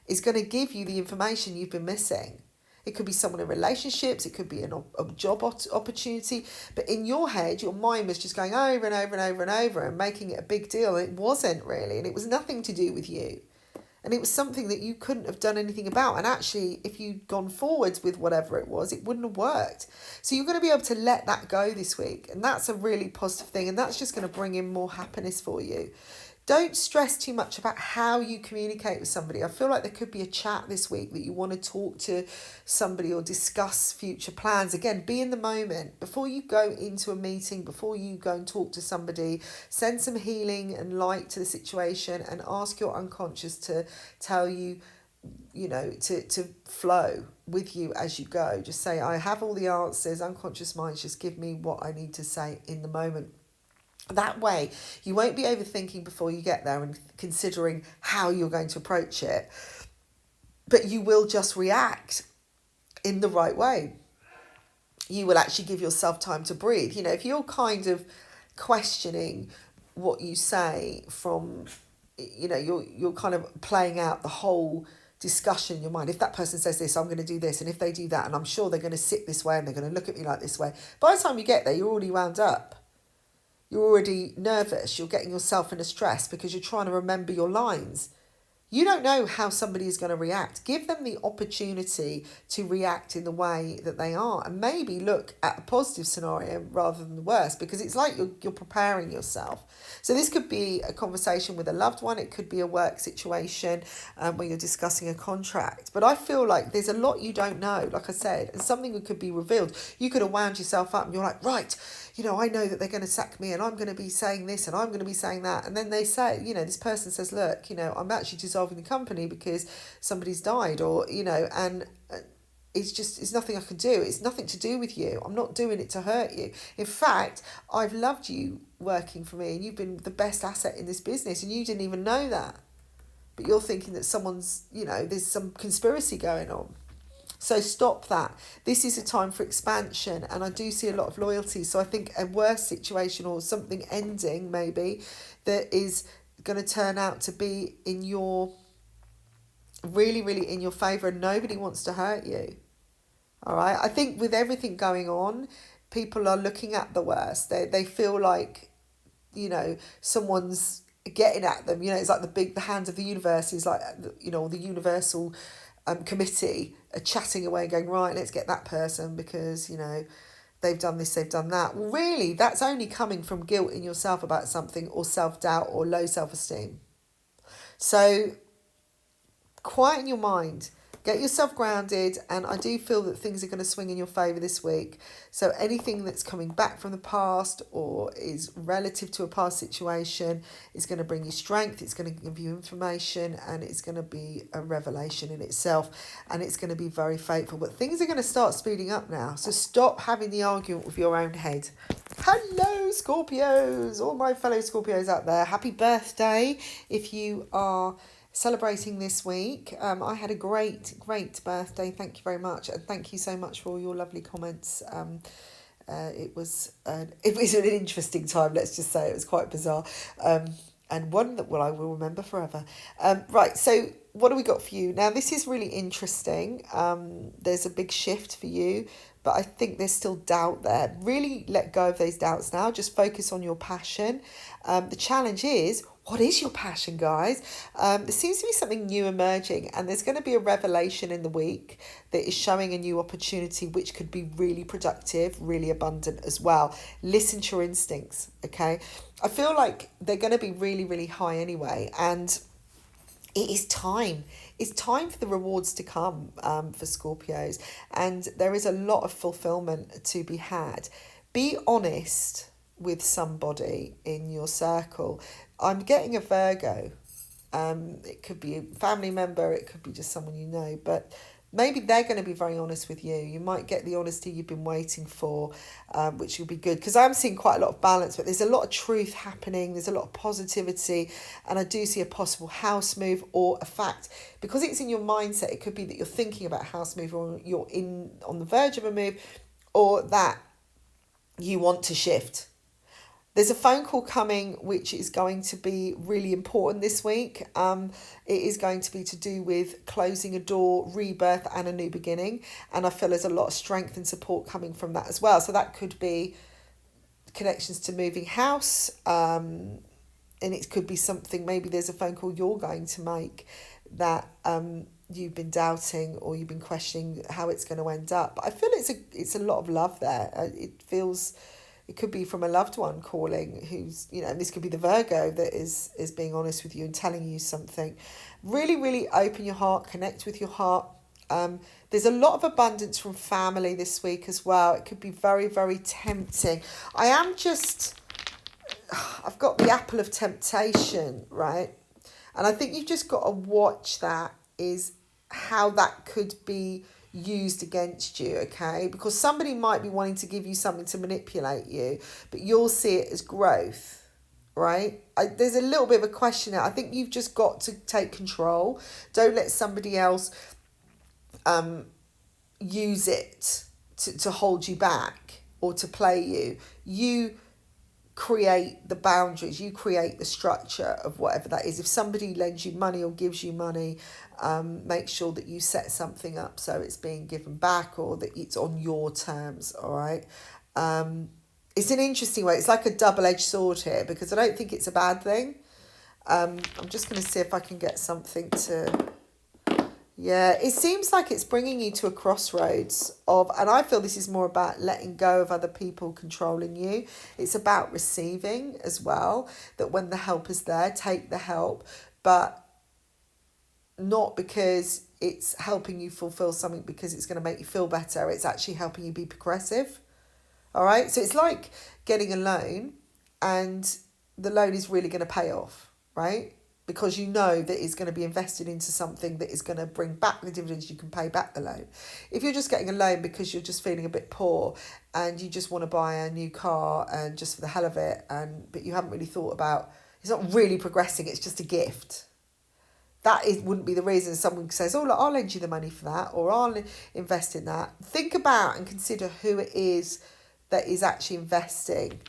is going to give you the information you've been missing. It could be someone in relationships. It could be a job opportunity. But in your head, your mind was just going over and over and over and over and making it a big deal. It wasn't really. And it was nothing to do with you. And it was something that you couldn't have done anything about. And actually, if you'd gone forwards with whatever it was, it wouldn't have worked. So you're going to be able to let that go this week. And that's a really positive thing. And that's just going to bring in more happiness for you. Don't stress too much about how you communicate with somebody. I feel like there could be a chat this week that you want to talk to somebody or discuss future plans. Again, be in the moment. Before you go into a meeting, before you go and talk to somebody, send some healing and light to the situation and ask your unconscious to tell you to flow with you as you go. Just say, I have all the answers, unconscious minds, just give me what I need to say in the moment. That way, you won't be overthinking before you get there and considering how you're going to approach it, but you will just react in the right way. You will actually give yourself time to breathe. If you're kind of questioning what you say from, you're kind of playing out the whole discussion in your mind. If that person says this, I'm going to do this, and if they do that, and I'm sure they're going to sit this way and they're going to look at me like this way. By the time you get there, you're already wound up. You're already nervous. You're getting yourself in a stress because you're trying to remember your lines. You don't know how somebody is going to react. Give them the opportunity to react in the way that they are, and maybe look at a positive scenario rather than the worst, because it's like you're preparing yourself. So this could be a conversation with a loved one. It could be a work situation where you're discussing a contract. But I feel like there's a lot you don't know, like I said, and something that could be revealed. You could have wound yourself up and you're like, right, I know that they're going to sack me and I'm going to be saying this and I'm going to be saying that. And then they say, this person says, look, I'm actually dissolving the company because somebody's died, or, and it's nothing I can do. It's nothing to do with you. I'm not doing it to hurt you. In fact, I've loved you working for me and you've been the best asset in this business and you didn't even know that. But you're thinking that someone's, there's some conspiracy going on. So stop that. This is a time for expansion, and I do see a lot of loyalty. So I think a worse situation or something ending maybe that is going to turn out to be in your really, really in your favour, and nobody wants to hurt you. All right. I think with everything going on, people are looking at the worst. They feel like, someone's getting at them. It's like the hand of the universe is like, the universal committee are chatting away and going, right, let's get that person because, they've done this, they've done that. Well, really, that's only coming from guilt in yourself about something, or self-doubt or low self-esteem. So quieten your mind, get yourself grounded, and I do feel that things are going to swing in your favour this week. So anything that's coming back from the past or is relative to a past situation is going to bring you strength, it's going to give you information, and it's going to be a revelation in itself, and it's going to be very fateful. But things are going to start speeding up now, so stop having the argument with your own head. Hello, Scorpios, all my fellow Scorpios out there. Happy birthday if you are celebrating this week. I had a great birthday. Thank you very much, and thank you so much for all your lovely comments. It was an interesting time, let's just say. It was quite bizarre, and one that I will remember forever. Right, so what do we got for you now? This is really interesting. There's a big shift for you, but I think there's still doubt there. Really let go of those doubts now. Just focus on your passion. The challenge is, what is your passion, guys? There seems to be something new emerging, and there's going to be a revelation in the week that is showing a new opportunity, which could be really productive, really abundant as well. Listen to your instincts, okay? I feel like they're going to be really, really high anyway, and it is time. It's time for the rewards to come for Scorpios, and there is a lot of fulfillment to be had. Be honest with somebody in your circle. I'm getting a Virgo. It could be a family member, it could be just someone you know, but maybe they're going to be very honest with you. You might get the honesty you've been waiting for, which will be good, because I'm seeing quite a lot of balance, but there's a lot of truth happening, there's a lot of positivity, and I do see a possible house move, or a fact, because it's in your mindset, it could be that you're thinking about a house move, or you're on the verge of a move, or that you want to shift. There's a phone call coming which is going to be really important this week. It is going to be to do with closing a door, rebirth, and a new beginning. And I feel there's a lot of strength and support coming from that as well. So that could be connections to moving house. And it could be something, maybe there's a phone call you're going to make that you've been doubting, or you've been questioning how it's going to end up. But I feel it's a lot of love there. It could be from a loved one calling, who's, and this could be the Virgo that is being honest with you and telling you something. Really, really open your heart, connect with your heart. There's a lot of abundance from family this week as well. It could be very, very tempting. I've got the apple of temptation, right? And I think you've just got to watch that. Is how that could be used against you, okay? Because somebody might be wanting to give you something to manipulate you, but you'll see it as growth, right? There's a little bit of a question there. I think you've just got to take control. Don't let somebody else use it to hold you back or to play you. You create the boundaries, you create the structure of whatever that is. If somebody lends you money or gives you money, make sure that you set something up so it's being given back or that it's on your terms, all right? It's an interesting way. It's like a double-edged sword here, because I don't think it's a bad thing. I'm just going to see if I can get something to... Yeah, it seems like it's bringing you to a crossroads of, and I feel this is more about letting go of other people controlling you. It's about receiving as well, that when the help is there, take the help, but not because it's helping you fulfill something because it's going to make you feel better. It's actually helping you be progressive. All right. So it's like getting a loan and the loan is really going to pay off, right? Because you know that it's going to be invested into something that is going to bring back the dividends, you can pay back the loan. If you're just getting a loan because you're just feeling a bit poor and you just want to buy a new car and just for the hell of it, but you haven't really thought about, it's not really progressing, it's just a gift. Wouldn't be the reason someone says, oh, look, I'll lend you the money for that, or I'll invest in that. Think about and consider who it is that is actually investing.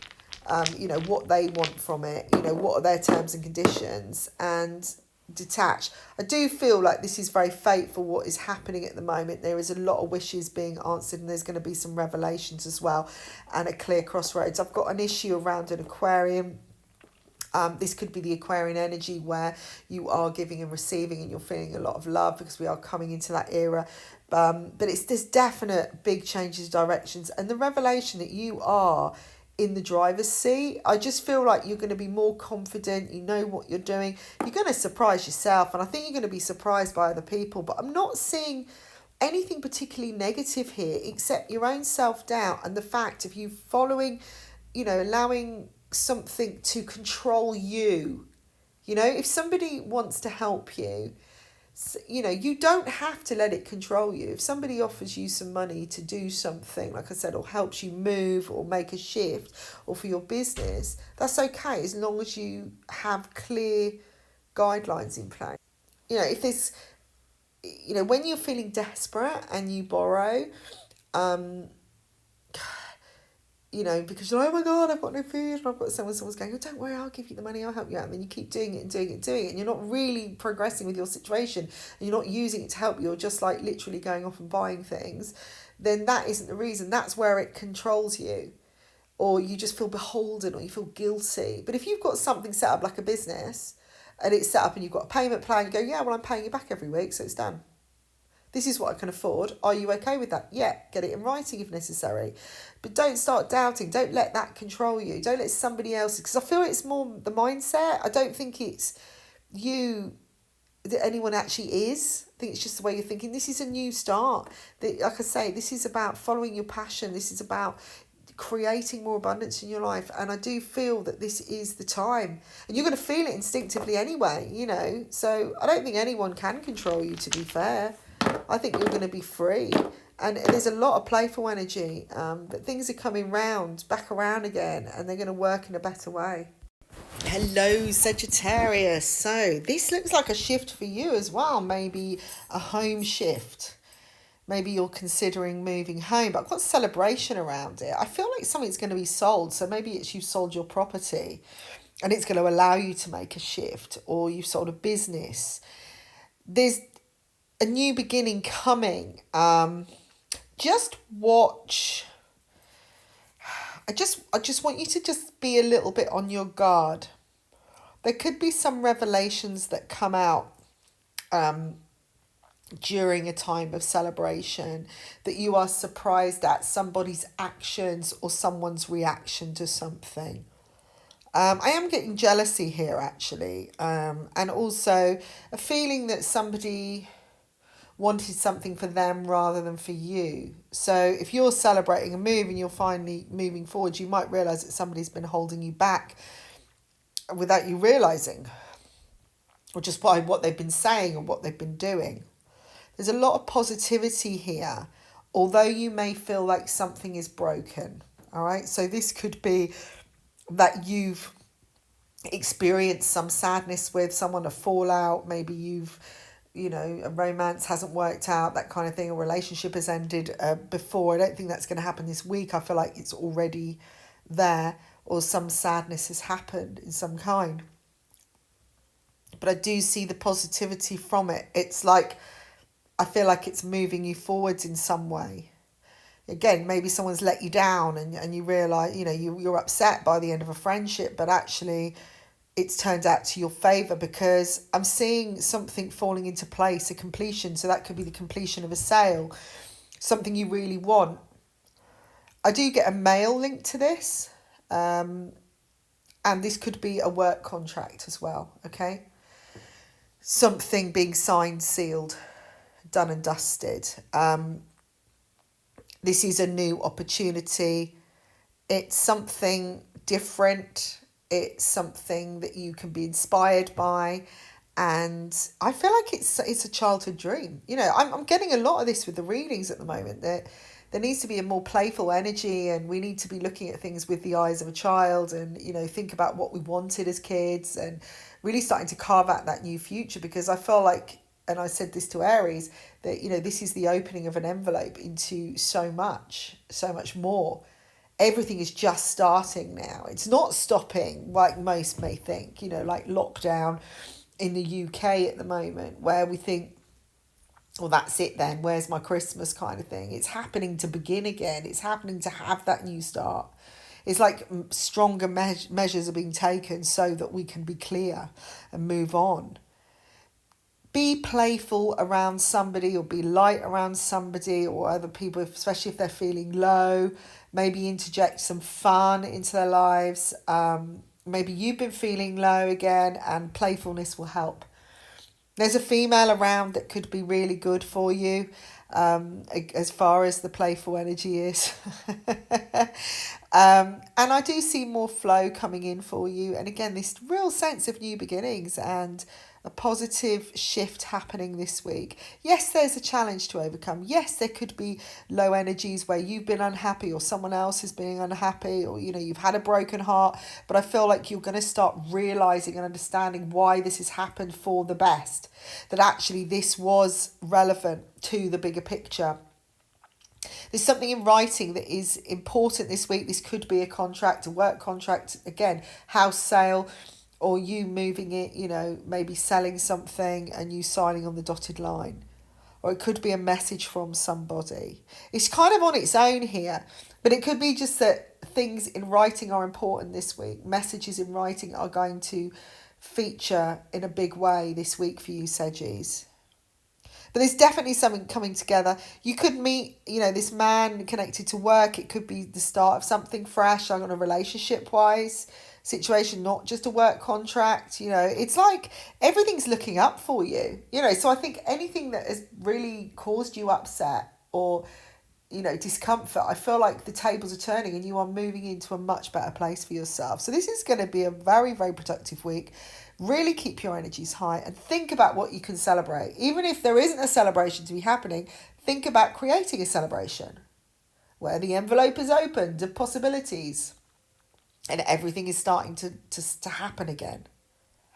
What they want from it, what are their terms and conditions, and detach. I do feel like this is very fateful what is happening at the moment. There is a lot of wishes being answered and there's going to be some revelations as well and a clear crossroads. I've got an issue around an Aquarian. This could be the Aquarian energy where you are giving and receiving and you're feeling a lot of love because we are coming into that era. But there's definite big changes, directions, and the revelation that you are in the driver's seat. I just feel like you're going to be more confident, you know what you're doing, you're going to surprise yourself, and I think you're going to be surprised by other people, but I'm not seeing anything particularly negative here except your own self-doubt and the fact of you following, allowing something to control you. If somebody wants to help you, you don't have to let it control you. If somebody offers you some money to do something, like I said, or helps you move or make a shift or for your business, that's okay as long as you have clear guidelines in place. If there's, when you're feeling desperate and you borrow, because you're like, oh my God, I've got no food, and I've got someone's going, oh, don't worry, I'll give you the money, I'll help you out. And then you keep doing it and doing it and doing it, and you're not really progressing with your situation, and you're not using it to help you, you're just like literally going off and buying things, then that isn't the reason. That's where it controls you, or you just feel beholden, or you feel guilty. But if you've got something set up like a business, and it's set up and you've got a payment plan, you go, yeah, well, I'm paying you back every week, so it's done. This is what I can afford. Are you okay with that? Yeah, get it in writing if necessary. But don't start doubting. Don't let that control you. Don't let somebody else, because I feel it's more the mindset. I don't think it's you that anyone actually is. I think it's just the way you're thinking. This is a new start. Like I say, this is about following your passion. This is about creating more abundance in your life, and I do feel that this is the time, and you're going to feel it instinctively anyway, so I don't think anyone can control you, to be fair. I think you're going to be free, and there's a lot of playful energy, but things are coming back around again, and they're going to work in a better way. Hello, Sagittarius. So this looks like a shift for you as well, maybe a home shift. Maybe you're considering moving home, but I've got celebration around it. I feel like something's going to be sold. So maybe it's you've sold your property and it's going to allow you to make a shift, or you've sold a business. There's a new beginning coming. Just watch. I just want you to just be a little bit on your guard. There could be some revelations that come out during a time of celebration that you are surprised at somebody's actions or someone's reaction to something. I am getting jealousy here, actually, and also a feeling that somebody wanted something for them rather than for you. So if you're celebrating a move and you're finally moving forward, you might realise that somebody's been holding you back without you realising, or just by what they've been saying or what they've been doing. There's a lot of positivity here, although you may feel like something is broken. All right. So this could be that you've experienced some sadness with someone, a fallout. Maybe you've, a romance hasn't worked out, that kind of thing. A relationship has ended before. I don't think that's going to happen this week. I feel like it's already there, or some sadness has happened in some kind. But I do see the positivity from it. It's like, I feel like it's moving you forwards in some way. Again, maybe someone's let you down and you realise, you're upset by the end of a friendship, but actually it's turned out to your favour, because I'm seeing something falling into place, a completion. So that could be the completion of a sale, something you really want. I do get a male link to this, and this could be a work contract as well, okay? Something being signed, sealed, done and dusted. This is a new opportunity. It's something different. It's something that you can be inspired by. And I feel like it's a childhood dream. I'm getting a lot of this with the readings at the moment. That there needs to be a more playful energy, and we need to be looking at things with the eyes of a child, and, think about what we wanted as kids, and really starting to carve out that new future. Because I feel like, and I said this to Aries, that, this is the opening of an envelope into so much more. Everything is just starting now. It's not stopping like most may think, like lockdown in the UK at the moment, where we think, well, that's it then, where's my Christmas kind of thing. It's happening to begin again. It's happening to have that new start. It's like stronger measures are being taken so that we can be clear and move on. Be playful around somebody, or be light around somebody or other people, especially if they're feeling low. Maybe interject some fun into their lives. Maybe you've been feeling low again, and playfulness will help. There's a female around that could be really good for you, as far as the playful energy is. And I do see more flow coming in for you. And again, this real sense of new beginnings and a positive shift happening this week. Yes, there's a challenge to overcome. Yes, there could be low energies where you've been unhappy, or someone else is being unhappy, or, you've had a broken heart. But I feel like you're going to start realising and understanding why this has happened for the best. That actually this was relevant to the bigger picture. There's something in writing that is important this week. This could be a contract, a work contract, again, house sale, or you moving it, maybe selling something and you signing on the dotted line. Or it could be a message from somebody. It's kind of on its own here, but it could be just that things in writing are important this week. Messages in writing are going to feature in a big way this week for you, Saggies. But there's definitely something coming together. You could meet, this man connected to work. It could be the start of something fresh on a relationship-wise situation, not just a work contract. It's like everything's looking up for you. So I think anything that has really caused you upset or, discomfort, I feel like the tables are turning and you are moving into a much better place for yourself. So this is going to be a very, very productive week. Really keep your energies high and think about what you can celebrate. Even if there isn't a celebration to be happening, think about creating a celebration where the envelope is opened of possibilities and everything is starting to happen again.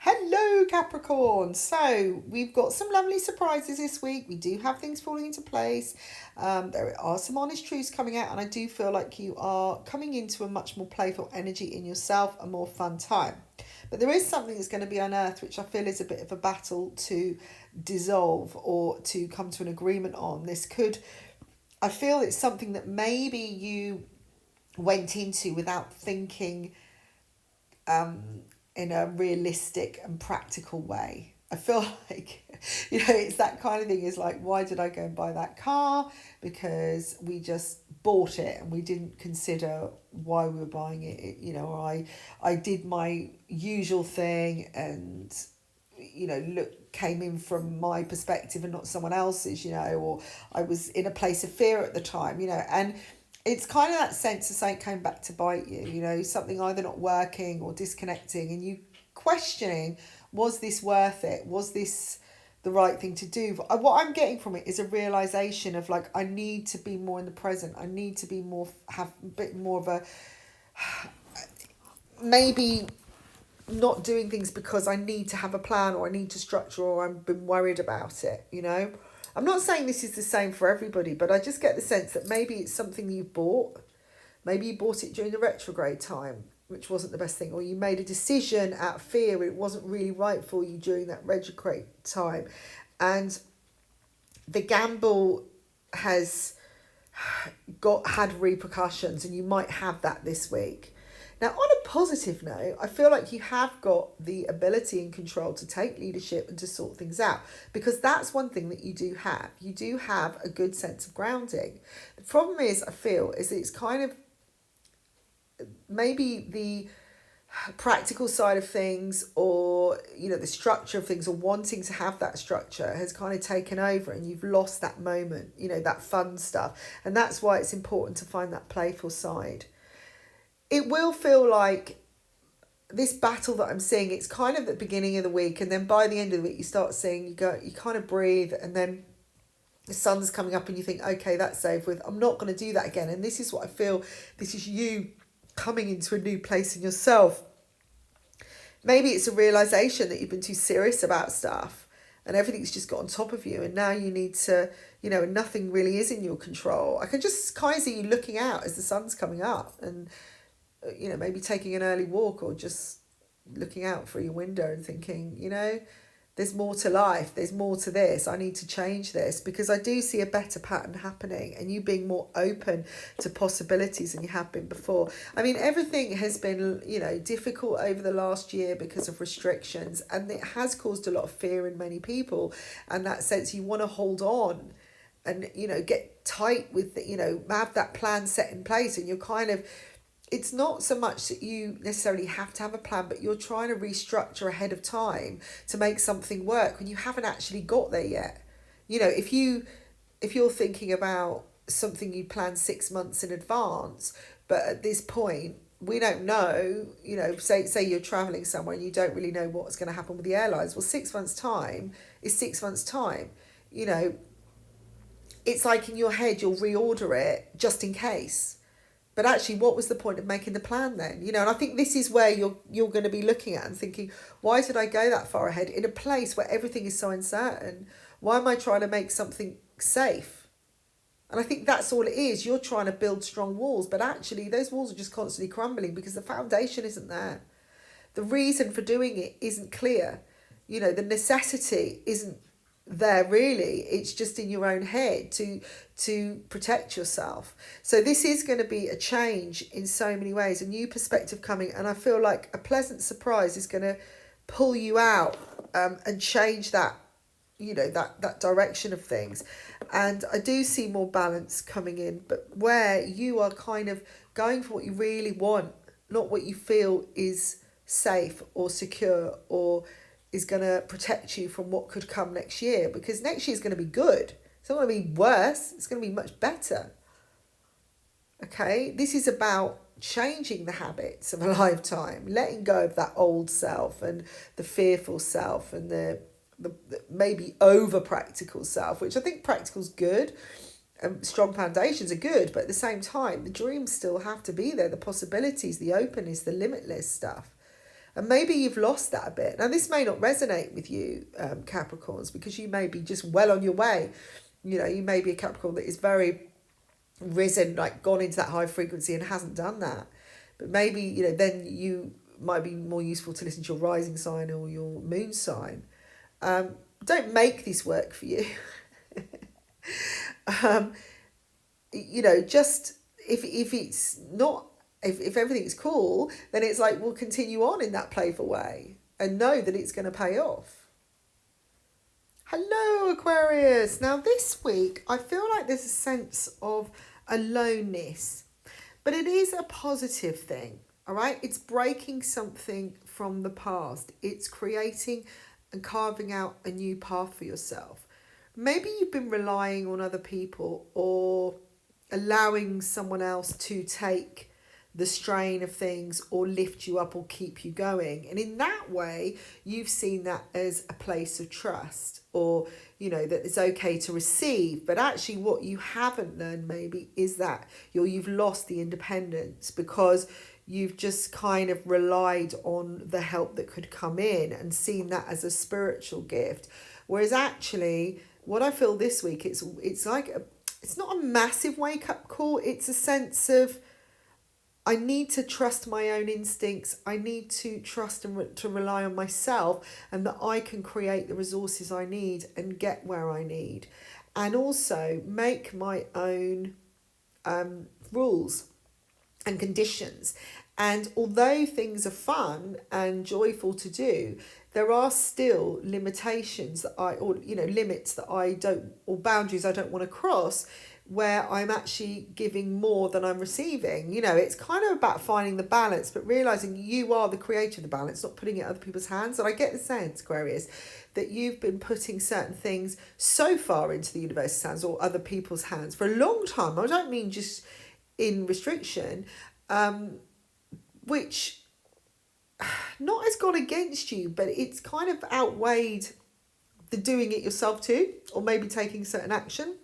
Hello, Capricorn. So we've got some lovely surprises this week. We do have things falling into place. There are some honest truths coming out, and I do feel like you are coming into a much more playful energy in yourself, a more fun time. But there is something that's going to be unearthed, which I feel is a bit of a battle to dissolve or to come to an agreement on. I feel it's something that maybe you went into without thinking in a realistic and practical way. I feel like, it's that kind of thing. Is like, why did I go and buy that car? Because we just bought it and we didn't consider why we were buying it. I did my usual thing and, came in from my perspective and not someone else's, or I was in a place of fear at the time, and it's kind of that sense of something came back to bite you, something either not working or disconnecting, and you questioning, was this worth it? Was this the right thing to do. What I'm getting from it is a realization of like, I need to be more in the present. I need to be more, have a bit more of a, maybe not doing things because I need to have a plan or I need to structure or I've been worried about it, you know. I'm not saying this is the same for everybody, but I just get the sense that maybe it's something you've bought. Maybe you bought it during the retrograde time, which wasn't the best thing, or you made a decision out of fear, it wasn't really right for you during that retrograde time. And the gamble has had repercussions, and you might have that this week. Now, on a positive note, I feel like you have got the ability and control to take leadership and to sort things out, because that's one thing that you do have. You do have a good sense of grounding. The problem is, I feel, is that it's kind of maybe the practical side of things, or, you know, the structure of things, or wanting to have that structure has kind of taken over, and you've lost that moment, you know, that fun stuff. And that's why it's important to find that playful side. It will feel like this battle that I'm seeing, it's kind of at the beginning of the week, and then by the end of the week you start seeing, you kind of breathe, and then the sun's coming up and you think, okay, that's over with, I'm not going to do that again. And this is what I feel, this is you coming into a new place in yourself. Maybe it's a realization that you've been too serious about stuff and everything's just got on top of you, and now you need to, you know, nothing really is in your control. I can just kind of see you looking out as the sun's coming up, and you know, maybe taking an early walk, or just looking out through your window and thinking, you know, there's more to life, there's more to this, I need to change this, because I do see a better pattern happening, and you being more open to possibilities than you have been before. I mean, everything has been, you know, difficult over the last year because of restrictions, and it has caused a lot of fear in many people, and that sense you want to hold on and, you know, get tight with, you know, have that plan set in place, and you're kind of, it's not so much that you necessarily have to have a plan, but you're trying to restructure ahead of time to make something work when you haven't actually got there yet. You know, if you're thinking about something you plan 6 months in advance, but at this point we don't know, you know, say you're traveling somewhere and you don't really know what's going to happen with the airlines. Well, 6 months time is 6 months time. You know, it's like in your head you'll reorder it just in case. But actually, what was the point of making the plan then? You know, and I think this is where you're going to be looking at and thinking, why did I go that far ahead in a place where everything is so uncertain? Why am I trying to make something safe? And I think that's all it is. You're trying to build strong walls, but actually those walls are just constantly crumbling because the foundation isn't there. The reason for doing it isn't clear. You know, the necessity isn't there really. It's just in your own head to protect yourself. So this is going to be a change in so many ways, a new perspective coming, and I feel like a pleasant surprise is going to pull you out and change that, you know, that direction of things. And I do see more balance coming in, but where you are kind of going for what you really want, not what you feel is safe or secure or is going to protect you from what could come next year, because next year is going to be good. It's not going to be worse. It's going to be much better. Okay, this is about changing the habits of a lifetime, letting go of that old self and the fearful self and the maybe over practical self, which I think practical's good. Strong foundations are good, but at the same time, the dreams still have to be there, the possibilities, the openness, the limitless stuff. And maybe you've lost that a bit. Now, this may not resonate with you, Capricorns, because you may be just well on your way. You know, you may be a Capricorn that is very risen, like gone into that high frequency and hasn't done that. But maybe, you know, then you might be more useful to listen to your rising sign or your moon sign. Don't make this work for you. You know, just if it's not, if everything's cool, then it's like, we'll continue on in that playful way and know that it's going to pay off. Hello, Aquarius. Now, this week, I feel like there's a sense of aloneness, but it is a positive thing, all right? It's breaking something from the past. It's creating and carving out a new path for yourself. Maybe you've been relying on other people or allowing someone else to take the strain of things or lift you up or keep you going. And in that way, you've seen that as a place of trust, or, that it's okay to receive. But actually what you haven't learned maybe is that you've lost the independence, because you've just kind of relied on the help that could come in and seen that as a spiritual gift. Whereas actually what I feel this week, it's like it's not a massive wake-up call. It's a sense of, I need to trust my own instincts. I need to trust and to rely on myself, and that I can create the resources I need and get where I need. And also make my own rules and conditions. And although things are fun and joyful to do, there are still limitations that limits that I don't, or boundaries I don't want to cross, where I'm actually giving more than I'm receiving. It's kind of about finding the balance, but realizing you are the creator of the balance, not putting it in other people's hands. And I get the sense, Aquarius, that you've been putting certain things so far into the universe's hands or other people's hands for a long time. I don't mean just in restriction, which not has gone against you, but it's kind of outweighed the doing it yourself too, or maybe taking certain action.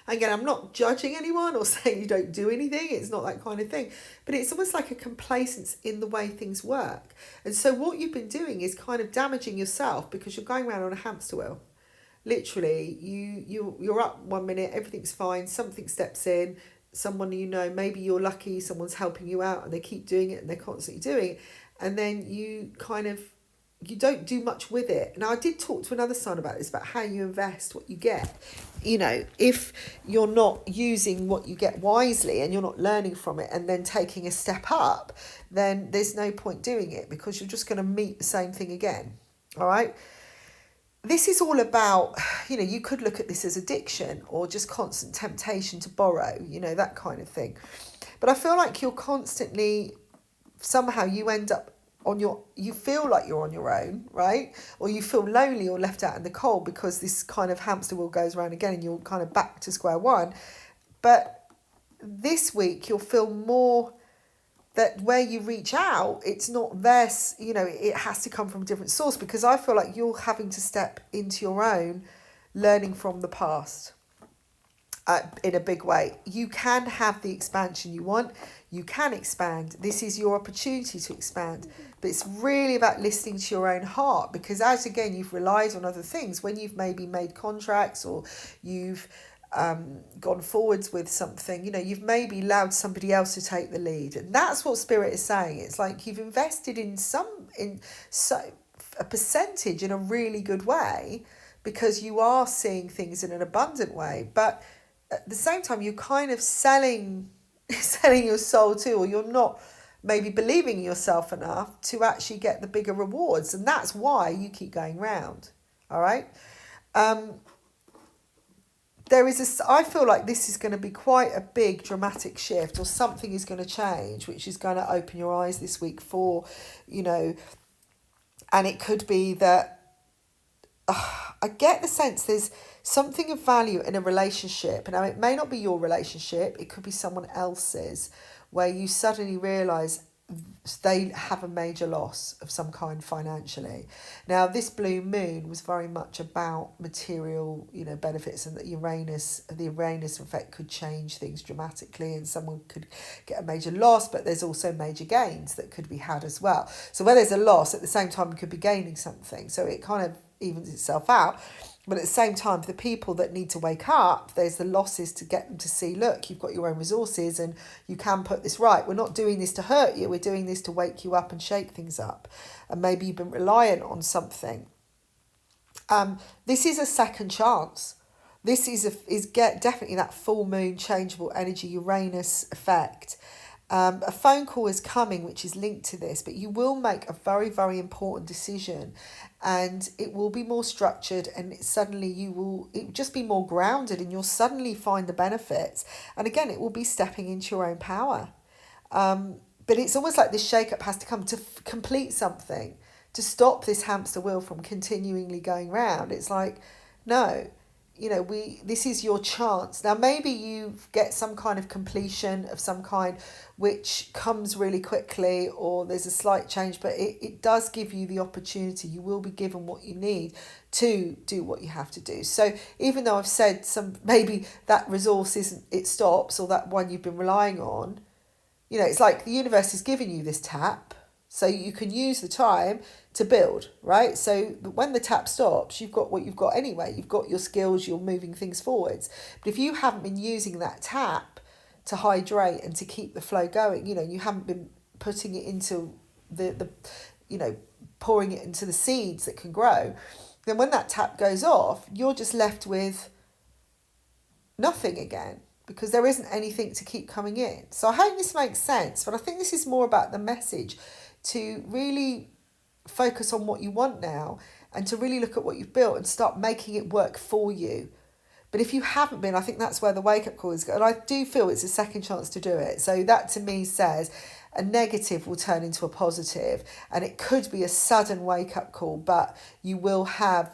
Again, I'm not judging anyone or saying you don't do anything. It's not that kind of thing. But it's almost like a complacence in the way things work. And so what you've been doing is kind of damaging yourself, because you're going around on a hamster wheel. Literally, you're up 1 minute, everything's fine, something steps in, someone maybe you're lucky, someone's helping you out, and they keep doing it and they're constantly doing it. And then you don't do much with it. Now, I did talk to another sign about this, about how you invest what you get. If you're not using what you get wisely and you're not learning from it and then taking a step up, then there's no point doing it, because you're just going to meet the same thing again. All right. This is all about, you could look at this as addiction or just constant temptation to borrow, that kind of thing. But I feel like you're constantly, somehow you end up you feel like you're on your own, right? Or you feel lonely or left out in the cold, because this kind of hamster wheel goes around again and you're kind of back to square one. But this week you'll feel more that where you reach out, it's not there, it has to come from a different source, because I feel like you're having to step into your own, learning from the past. In a big way. You can have the expansion you want. You can expand. This is your opportunity to expand. But it's really about listening to your own heart, because as again, you've relied on other things. When you've maybe made contracts, or you've gone forwards with something, you've maybe allowed somebody else to take the lead. And that's what Spirit is saying. It's like you've invested in a percentage in a really good way, because you are seeing things in an abundant way. But at the same time, you're kind of selling your soul too, or you're not maybe believing in yourself enough to actually get the bigger rewards. And that's why you keep going round. All right. I feel like this is going to be quite a big dramatic shift, or something is going to change, which is going to open your eyes this week for, and it could be that I get the sense there's something of value in a relationship. Now, it may not be your relationship. It could be someone else's, where you suddenly realise they have a major loss of some kind financially. Now, this blue moon was very much about material, benefits, and that the Uranus effect could change things dramatically, and someone could get a major loss, but there's also major gains that could be had as well. So where there's a loss, at the same time, you could be gaining something. So it kind of evens itself out. But at the same time, for the people that need to wake up, there's the losses to get them to see, look, you've got your own resources and you can put this right. We're not doing this to hurt you. We're doing this to wake you up and shake things up. And maybe you've been reliant on something. This is a second chance. This is definitely that full moon changeable energy Uranus effect. A phone call is coming which is linked to this, but you will make a very, very important decision, and it will be more structured, and suddenly it will just be more grounded, and you'll suddenly find the benefits. And again, it will be stepping into your own power. But it's almost like this shake-up has to come to complete something, to stop this hamster wheel from continually going round. It's like, no, this is your chance. Now, maybe you get some kind of completion of some kind, which comes really quickly, or there's a slight change, but it does give you the opportunity. You will be given what you need to do what you have to do. So even though I've said maybe that resource isn't, it stops, or that one you've been relying on, it's like the universe is giving you this tap, so you can use the time to build, right? So when the tap stops, you've got what you've got anyway. You've got your skills, you're moving things forwards. But if you haven't been using that tap to hydrate and to keep the flow going, you haven't been putting it into the pouring it into the seeds that can grow, then when that tap goes off, you're just left with nothing again, because there isn't anything to keep coming in. So I hope this makes sense, but I think this is more about the message, to really focus on what you want now, and to really look at what you've built and start making it work for you. But if you haven't been, I think that's where the wake-up call is going. And I do feel it's a second chance to do it. So that to me says a negative will turn into a positive, and it could be a sudden wake-up call, but you will have,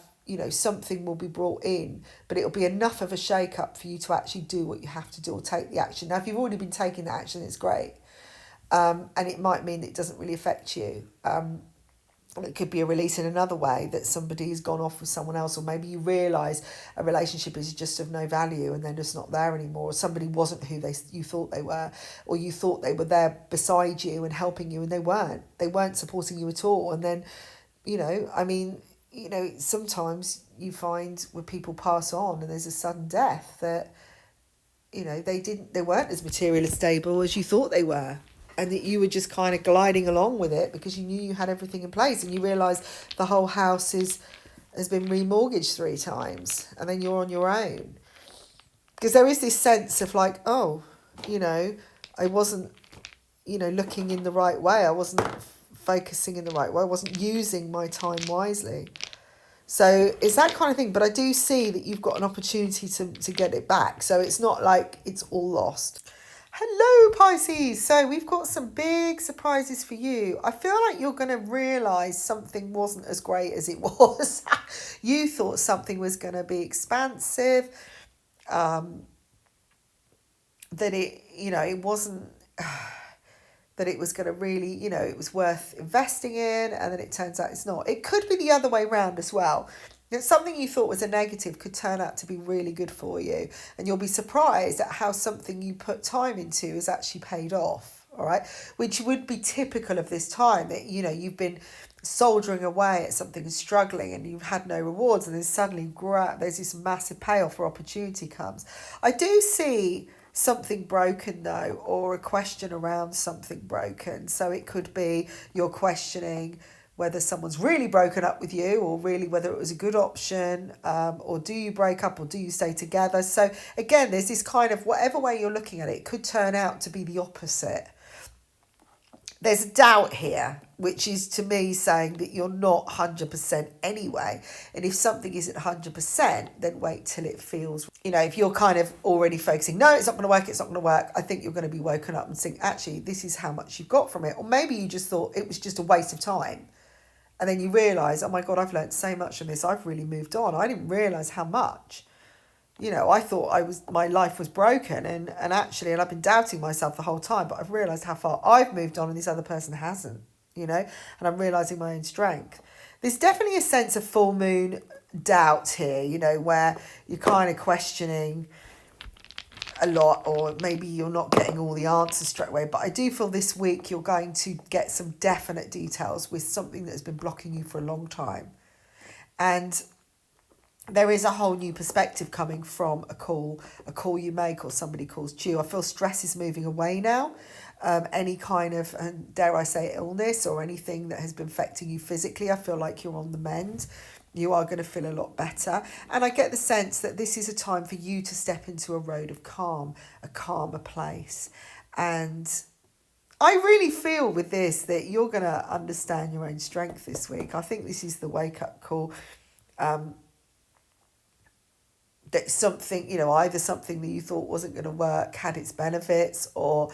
something will be brought in, but it'll be enough of a shake-up for you to actually do what you have to do, or take the action. Now, if you've already been taking the action, it's great. And it might mean that it doesn't really affect you. And it could be a release in another way, that somebody's gone off with someone else, or maybe you realise a relationship is just of no value and they're just not there anymore, or somebody wasn't who you thought they were, or you thought they were there beside you and helping you, and they weren't supporting you at all. And then, sometimes you find when people pass on and there's a sudden death that, they weren't as materially stable as you thought they were. And that you were just kind of gliding along with it because you knew you had everything in place, and you realise the whole house has been remortgaged 3 times, and then you're on your own. Because there is this sense of like, I wasn't, looking in the right way. I wasn't focusing in the right way. I wasn't using my time wisely. So it's that kind of thing. But I do see that you've got an opportunity to get it back. So it's not like it's all lost. Hello, Pisces. So we've got some big surprises for you. I feel like you're going to realise something wasn't as great as it was. You thought something was going to be expansive, that it wasn't, that it was going to really, it was worth investing in, and then it turns out it's not. It could be the other way around as well. Something you thought was a negative could turn out to be really good for you, and you'll be surprised at how something you put time into has actually paid off, all right? Which would be typical of this time, that, you've been soldiering away at something and struggling, and you've had no rewards, and then suddenly there's this massive payoff or opportunity comes. I do see something broken though, or a question around something broken. So it could be you're questioning whether someone's really broken up with you, or really whether it was a good option, or do you break up, or do you stay together? So again, there's this kind of, whatever way you're looking at it, it could turn out to be the opposite. There's a doubt here, which is to me saying that you're not 100% anyway. And if something isn't 100%, then wait till it feels, if you're kind of already focusing, no, it's not going to work, I think you're going to be woken up and think, actually, this is how much you've got from it. Or maybe you just thought it was just a waste of time. And then you realise, oh my God, I've learned so much from this. I've really moved on. I didn't realise how much. I thought my life was broken, and actually, and I've been doubting myself the whole time, but I've realised how far I've moved on and this other person hasn't, and I'm realising my own strength. There's definitely a sense of full moon doubt here, where you're kind of questioning a lot, or maybe you're not getting all the answers straight away. But I do feel this week you're going to get some definite details with something that has been blocking you for a long time. And there is a whole new perspective coming from a call you make, or somebody calls to you. I feel stress is moving away now. Any kind of, dare I say, illness or anything that has been affecting you physically, I feel like you're on the mend. You are going to feel a lot better. And I get the sense that this is a time for you to step into a road of calm, a calmer place. And I really feel with this that you're going to understand your own strength this week. I think this is the wake-up call. That something, either something that you thought wasn't going to work had its benefits, or,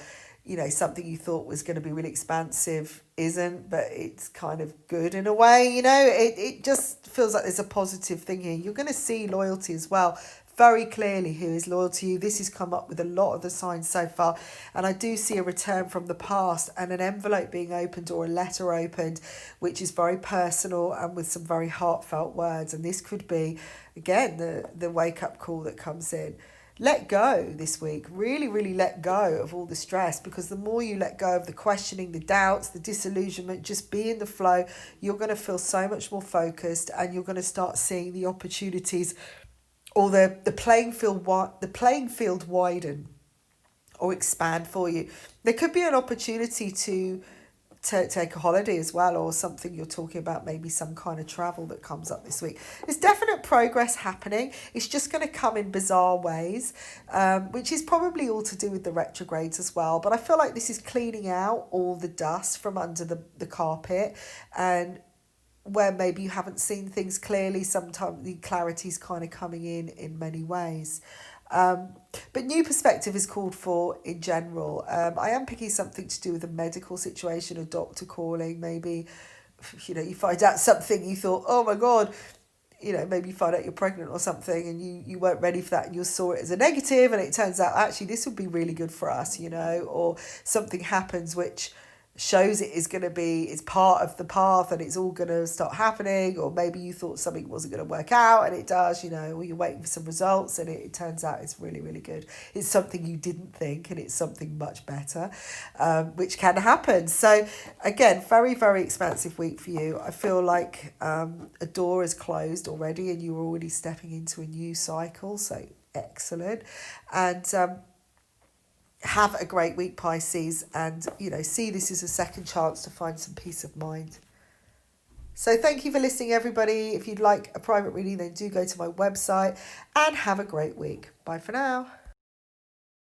something you thought was going to be really expansive isn't, but it's kind of good in a way. It just feels like there's a positive thing here. You're going to see loyalty as well very clearly who is loyal to you. This has come up with a lot of the signs so far, and I do see a return from the past and an envelope being opened or a letter opened, which is very personal and with some very heartfelt words. And this could be, again, the wake-up call that comes in. Let go this week. Really, really let go of all the stress, because the more you let go of the questioning, the doubts, the disillusionment, just be in the flow, you're going to feel so much more focused, and you're going to start seeing the opportunities or the playing field widen or expand for you. There could be an opportunity to take a holiday as well, or something you're talking about, maybe some kind of travel that comes up this week. There's definite progress happening. It's just going to come in bizarre ways, which is probably all to do with the retrogrades as well. But I feel like this is cleaning out all the dust from under the carpet, and where maybe you haven't seen things clearly, sometimes the clarity is kind of coming in many ways. But new perspective is called for in general. I am picking something to do with a medical situation, a doctor calling, maybe, you find out something you thought, oh my God, maybe you find out you're pregnant or something, and you weren't ready for that, and you saw it as a negative, and it turns out actually this would be really good for us, or something happens which shows it is going to be, it's part of the path and it's all going to start happening. Or maybe you thought something wasn't going to work out and it does, or you're waiting for some results and it turns out it's really, really good. It's something you didn't think, and it's something much better, which can happen. So again, very, very expansive week for you. I feel like a door is closed already and you're already stepping into a new cycle. So excellent. And have a great week, Pisces, and see this as a second chance to find some peace of mind. So thank you for listening, everybody. If you'd like a private reading, then do go to my website, and have a great week. Bye for now.